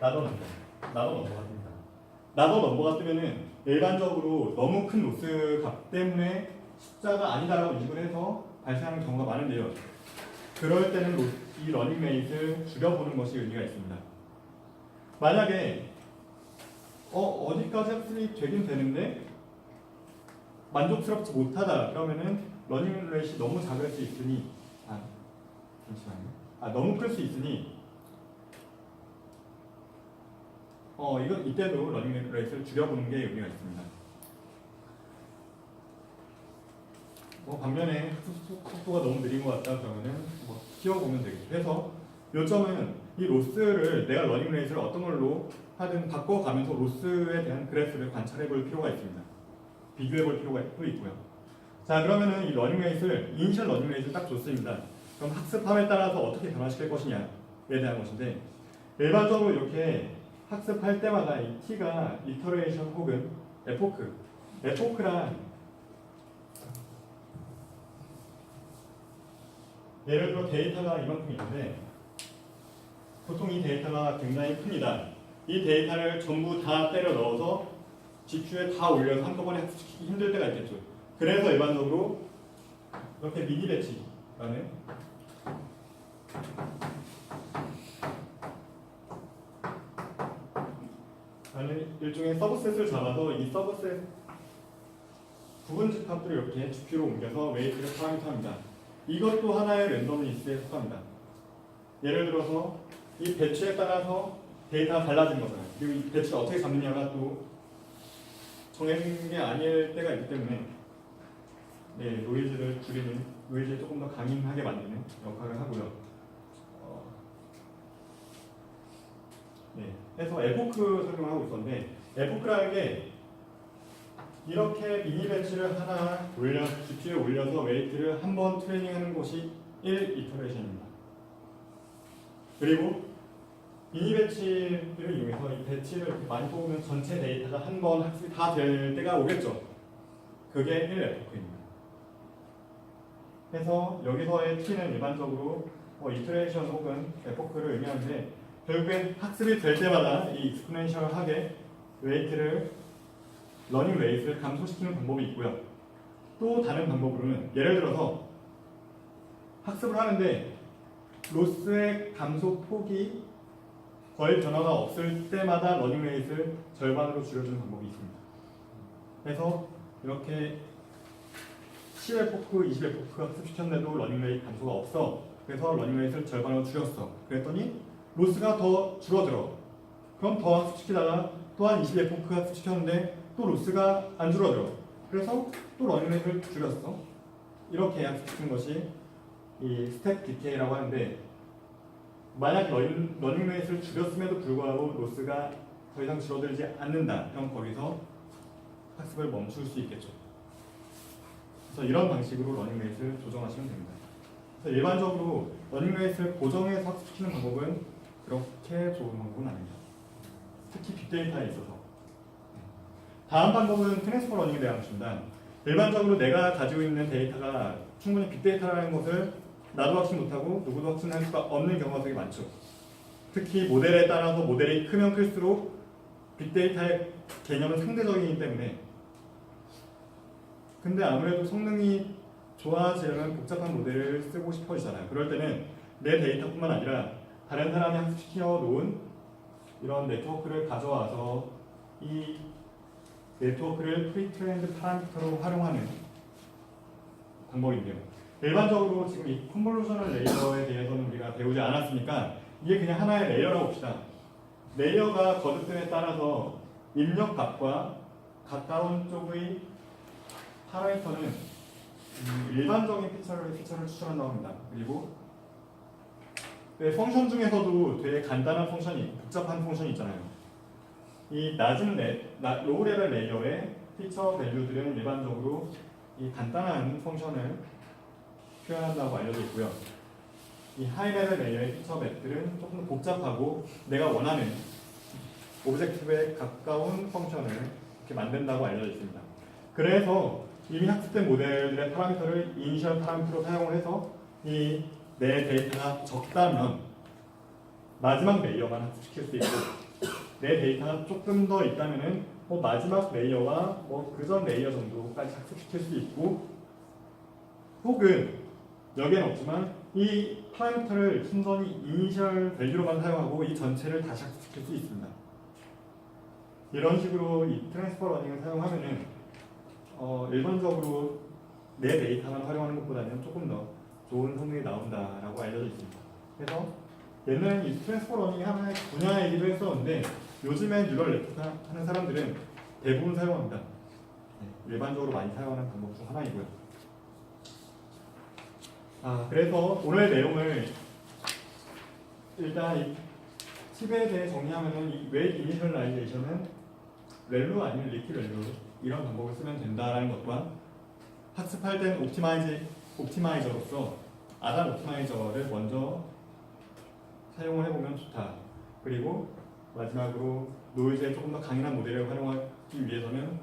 나도 넘버가 뜹니다. 나도 넘버가 뜨면은 일반적으로 너무 큰 로스 값 때문에 숫자가 아니다라고 인식을 해서 발생하는 경우가 많은데요. 그럴 때는 이 러닝 레이트를 줄여보는 것이 의미가 있습니다. 만약에 어디까지 학습이 되긴 되는데 만족스럽지 못하다 그러면은 러닝 레이트가 너무 작을 수 있으니 너무 클 수 있으니 이때도 러닝 레이트를 줄여보는 게 의미가 있습니다. 반면에 속도가 너무 느린 것 같다 그러면은 키워보면 되겠죠. 그래서 요점은 이 로스를 내가 러닝 레이스를 어떤 걸로 하든 바꿔가면서 로스에 대한 그래프를 관찰해 볼 필요가 있습니다. 비교해 볼 필요가 또 있고요. 자, 그러면은 이 러닝 레이스를 이니셜 러닝 레이스 딱 줬습니다. 그럼 학습함에 따라서 어떻게 변화시킬 것이냐에 대한 것인데, 일반적으로 이렇게 학습할 때마다 이 t가 이터레이션 혹은 에포크란 예를 들어 데이터가 이만큼 있는데 보통 이 데이터가 굉장히 큽니다. 이 데이터를 전부 다 때려 넣어서 GPU에 다 올려서 한꺼번에 학습시키기 힘들 때가 있겠죠. 그래서 일반적으로 이렇게 미니 배치라는 일종의 서브셋을 잡아서 이 서브셋 부분 집합들을 이렇게 GPU로 옮겨서 웨이트를 파라미터합니다. 이것도 하나의 랜덤리스트에 속합니다. 예를 들어서 이 배치에 따라서 데이터가 달라진 거잖아요. 그리고 이 배치를 어떻게 잡느냐가 또 정해진 게 아닐 때가 있기 때문에 노이즈를 줄이는, 노이즈를 조금 더 강인하게 만드는 역할을 하고요. 해서 에포크 설명을 하고 있었는데, 에포크라는 게 이렇게 미니 배치를 하나 GPU에 올려서 웨이트를 한 번 트레이닝하는 것이 1 이터레이션입니다. 그리고 미니 배치를 이용해서 이 배치를 이렇게 많이 뽑으면 전체 데이터가 한 번 학습이 다 될 때가 오겠죠. 그게 1 에포크입니다. 그래서 여기서의 t는 일반적으로 이터레이션 혹은 에포크를 의미하는데, 결국엔 학습이 될 때마다 이 익스포넨셜하게 러닝 웨이트를 감소시키는 방법이 있고요. 또 다른 방법으로는 예를 들어서 학습을 하는데 로스의 감소 폭이 거의 변화가 없을 때마다 러닝 웨이트를 절반으로 줄여주는 방법이 있습니다. 그래서 이렇게 10의 포크, 20의 포크 학습시켰는데도 러닝 웨이트 감소가 없어. 그래서 러닝 웨이트를 절반으로 줄였어. 그랬더니 로스가 더 줄어들어. 그럼 더 학습시키다가 또한 20의 포크 학습시켰는데 또 로스가 안 줄어들어. 그래서 또 러닝 웨이트를 줄였어. 이렇게 학습시키는 것이 이 스택 디케이라고 하는데, 만약 러닝 웨이트를 줄였음에도 불구하고 로스가 더 이상 줄어들지 않는다. 그럼 거기서 학습을 멈출 수 있겠죠. 그래서 이런 방식으로 러닝 웨이트를 조정하시면 됩니다. 그래서 일반적으로 러닝 웨이트를 고정해서 학습시키는 방법은 그렇게 좋은 방법은 아닙니다. 특히 빅데이터에 있어서. 다음 방법은 트랜스퍼 러닝에 대한 것입니다. 일반적으로 내가 가지고 있는 데이터가 충분히 빅데이터라는 것을 나도 확신 못하고 누구도 확신할 수가 없는 경우가 되게 많죠. 특히 모델에 따라서 모델이 크면 클수록 빅데이터의 개념은 상대적이기 때문에. 근데 아무래도 성능이 좋아지려면 복잡한 모델을 쓰고 싶어지잖아요. 그럴 때는 내 데이터뿐만 아니라 다른 사람이 학습시켜 놓은 이런 네트워크를 가져와서 이 네트워크를 프리트레인드 파라미터로 활용하는 방법인데요. 일반적으로 지금 이 컨볼루셔널 레이어에 대해서는 우리가 배우지 않았으니까 이게 그냥 하나의 레이어라고 봅시다. 레이어가 거듭됨에 따라서 입력 값과 가까운 쪽의 파라미터는 일반적인 피처를 추출한다고 합니다. 그리고 펑션 중에서도 되게 간단한 펑션이, 복잡한 펑션이 있잖아요. 이 로우 레벨 레이어의 피처 밸류들은 일반적으로 이 간단한 펑션을 표현한다고 알려져 있고요. 이 하이 레벨 레이어의 피처 맵들은 조금 더 복잡하고 내가 원하는 오브젝티브에 가까운 펑션을 이렇게 만든다고 알려져 있습니다. 그래서 이미 학습된 모델들의 파라미터를 이니셜 파라미터로 사용을 해서 이 내 데이터가 적다면 마지막 레이어만 학습시킬 수 있고, 내 데이터가 조금 더 있다면은 마지막 레이어와 그전 레이어 정도까지 학습시킬 수 있고, 혹은 여기엔 없지만 이 파라미터를 순전히 이니셜 밸류로만 사용하고 이 전체를 다시 학습시킬 수 있습니다. 이런 식으로 이 트랜스퍼 러닝을 사용하면은 일반적으로 내 데이터만 활용하는 것보다는 조금 더 좋은 성능이 나온다라고 알려져 있습니다. 그래서 옛날에는 이 트랜스퍼 러닝이 하나의 분야이기도 했었는데 요즘에 뉴럴 네트워크 하는 사람들은 대부분 사용합니다. 일반적으로 많이 사용하는 방법 중 하나이고요. 그래서 오늘 내용을 일단 이 팁에 대해 정리하면은 이 웨이트 이니셜라이제이션은 렐루 아니면 리키 렐루 이런 방법을 쓰면 된다라는 것 또한 학습할 땐 옵티마이저로서 아단 옵티마이저를 먼저 사용을 해보면 좋다. 그리고 마지막으로 노이즈에 조금 더 강인한 모델을 활용하기 위해서는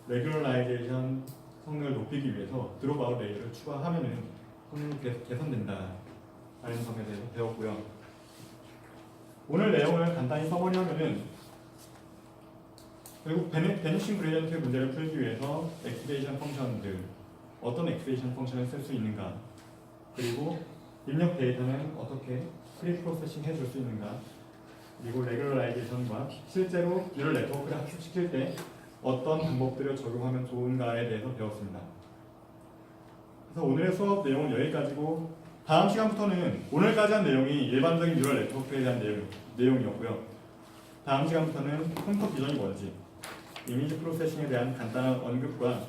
레귤러라이제이션 성능을 높이기 위해서 드롭아웃 레이어를 추가하면은 성능이 개선된다 라는 점에 대해서 배웠고요. 오늘 내용을 간단히 서머리하면은 결국 베니싱 그레디언트의 문제를 풀기 위해서 액티베이션 펑션들 어떤 액티베이션 펑션을 쓸 수 있는가, 그리고 입력 데이터는 어떻게 프리 프로세싱 해줄 수 있는가, 그리고 레귤러라이제이션과 실제로 뉴럴 네트워크를 학습시킬 때 어떤 방법들을 적용하면 좋은가에 대해서 배웠습니다. 그래서 오늘의 수업 내용은 여기까지고, 다음 시간부터는 오늘까지 한 내용이 일반적인 뉴럴 네트워크에 대한 내용이었고요. 다음 시간부터는 컴퓨터 비전이 뭔지, 이미지 프로세싱에 대한 간단한 언급과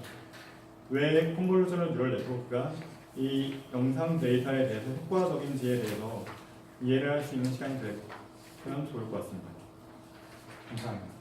왜 컨볼루셔널 뉴럴 네트워크가 이 영상 데이터에 대해서 효과적인지에 대해서 이해를 할 수 있는 시간이 되면 좋을 것 같습니다. 감사합니다.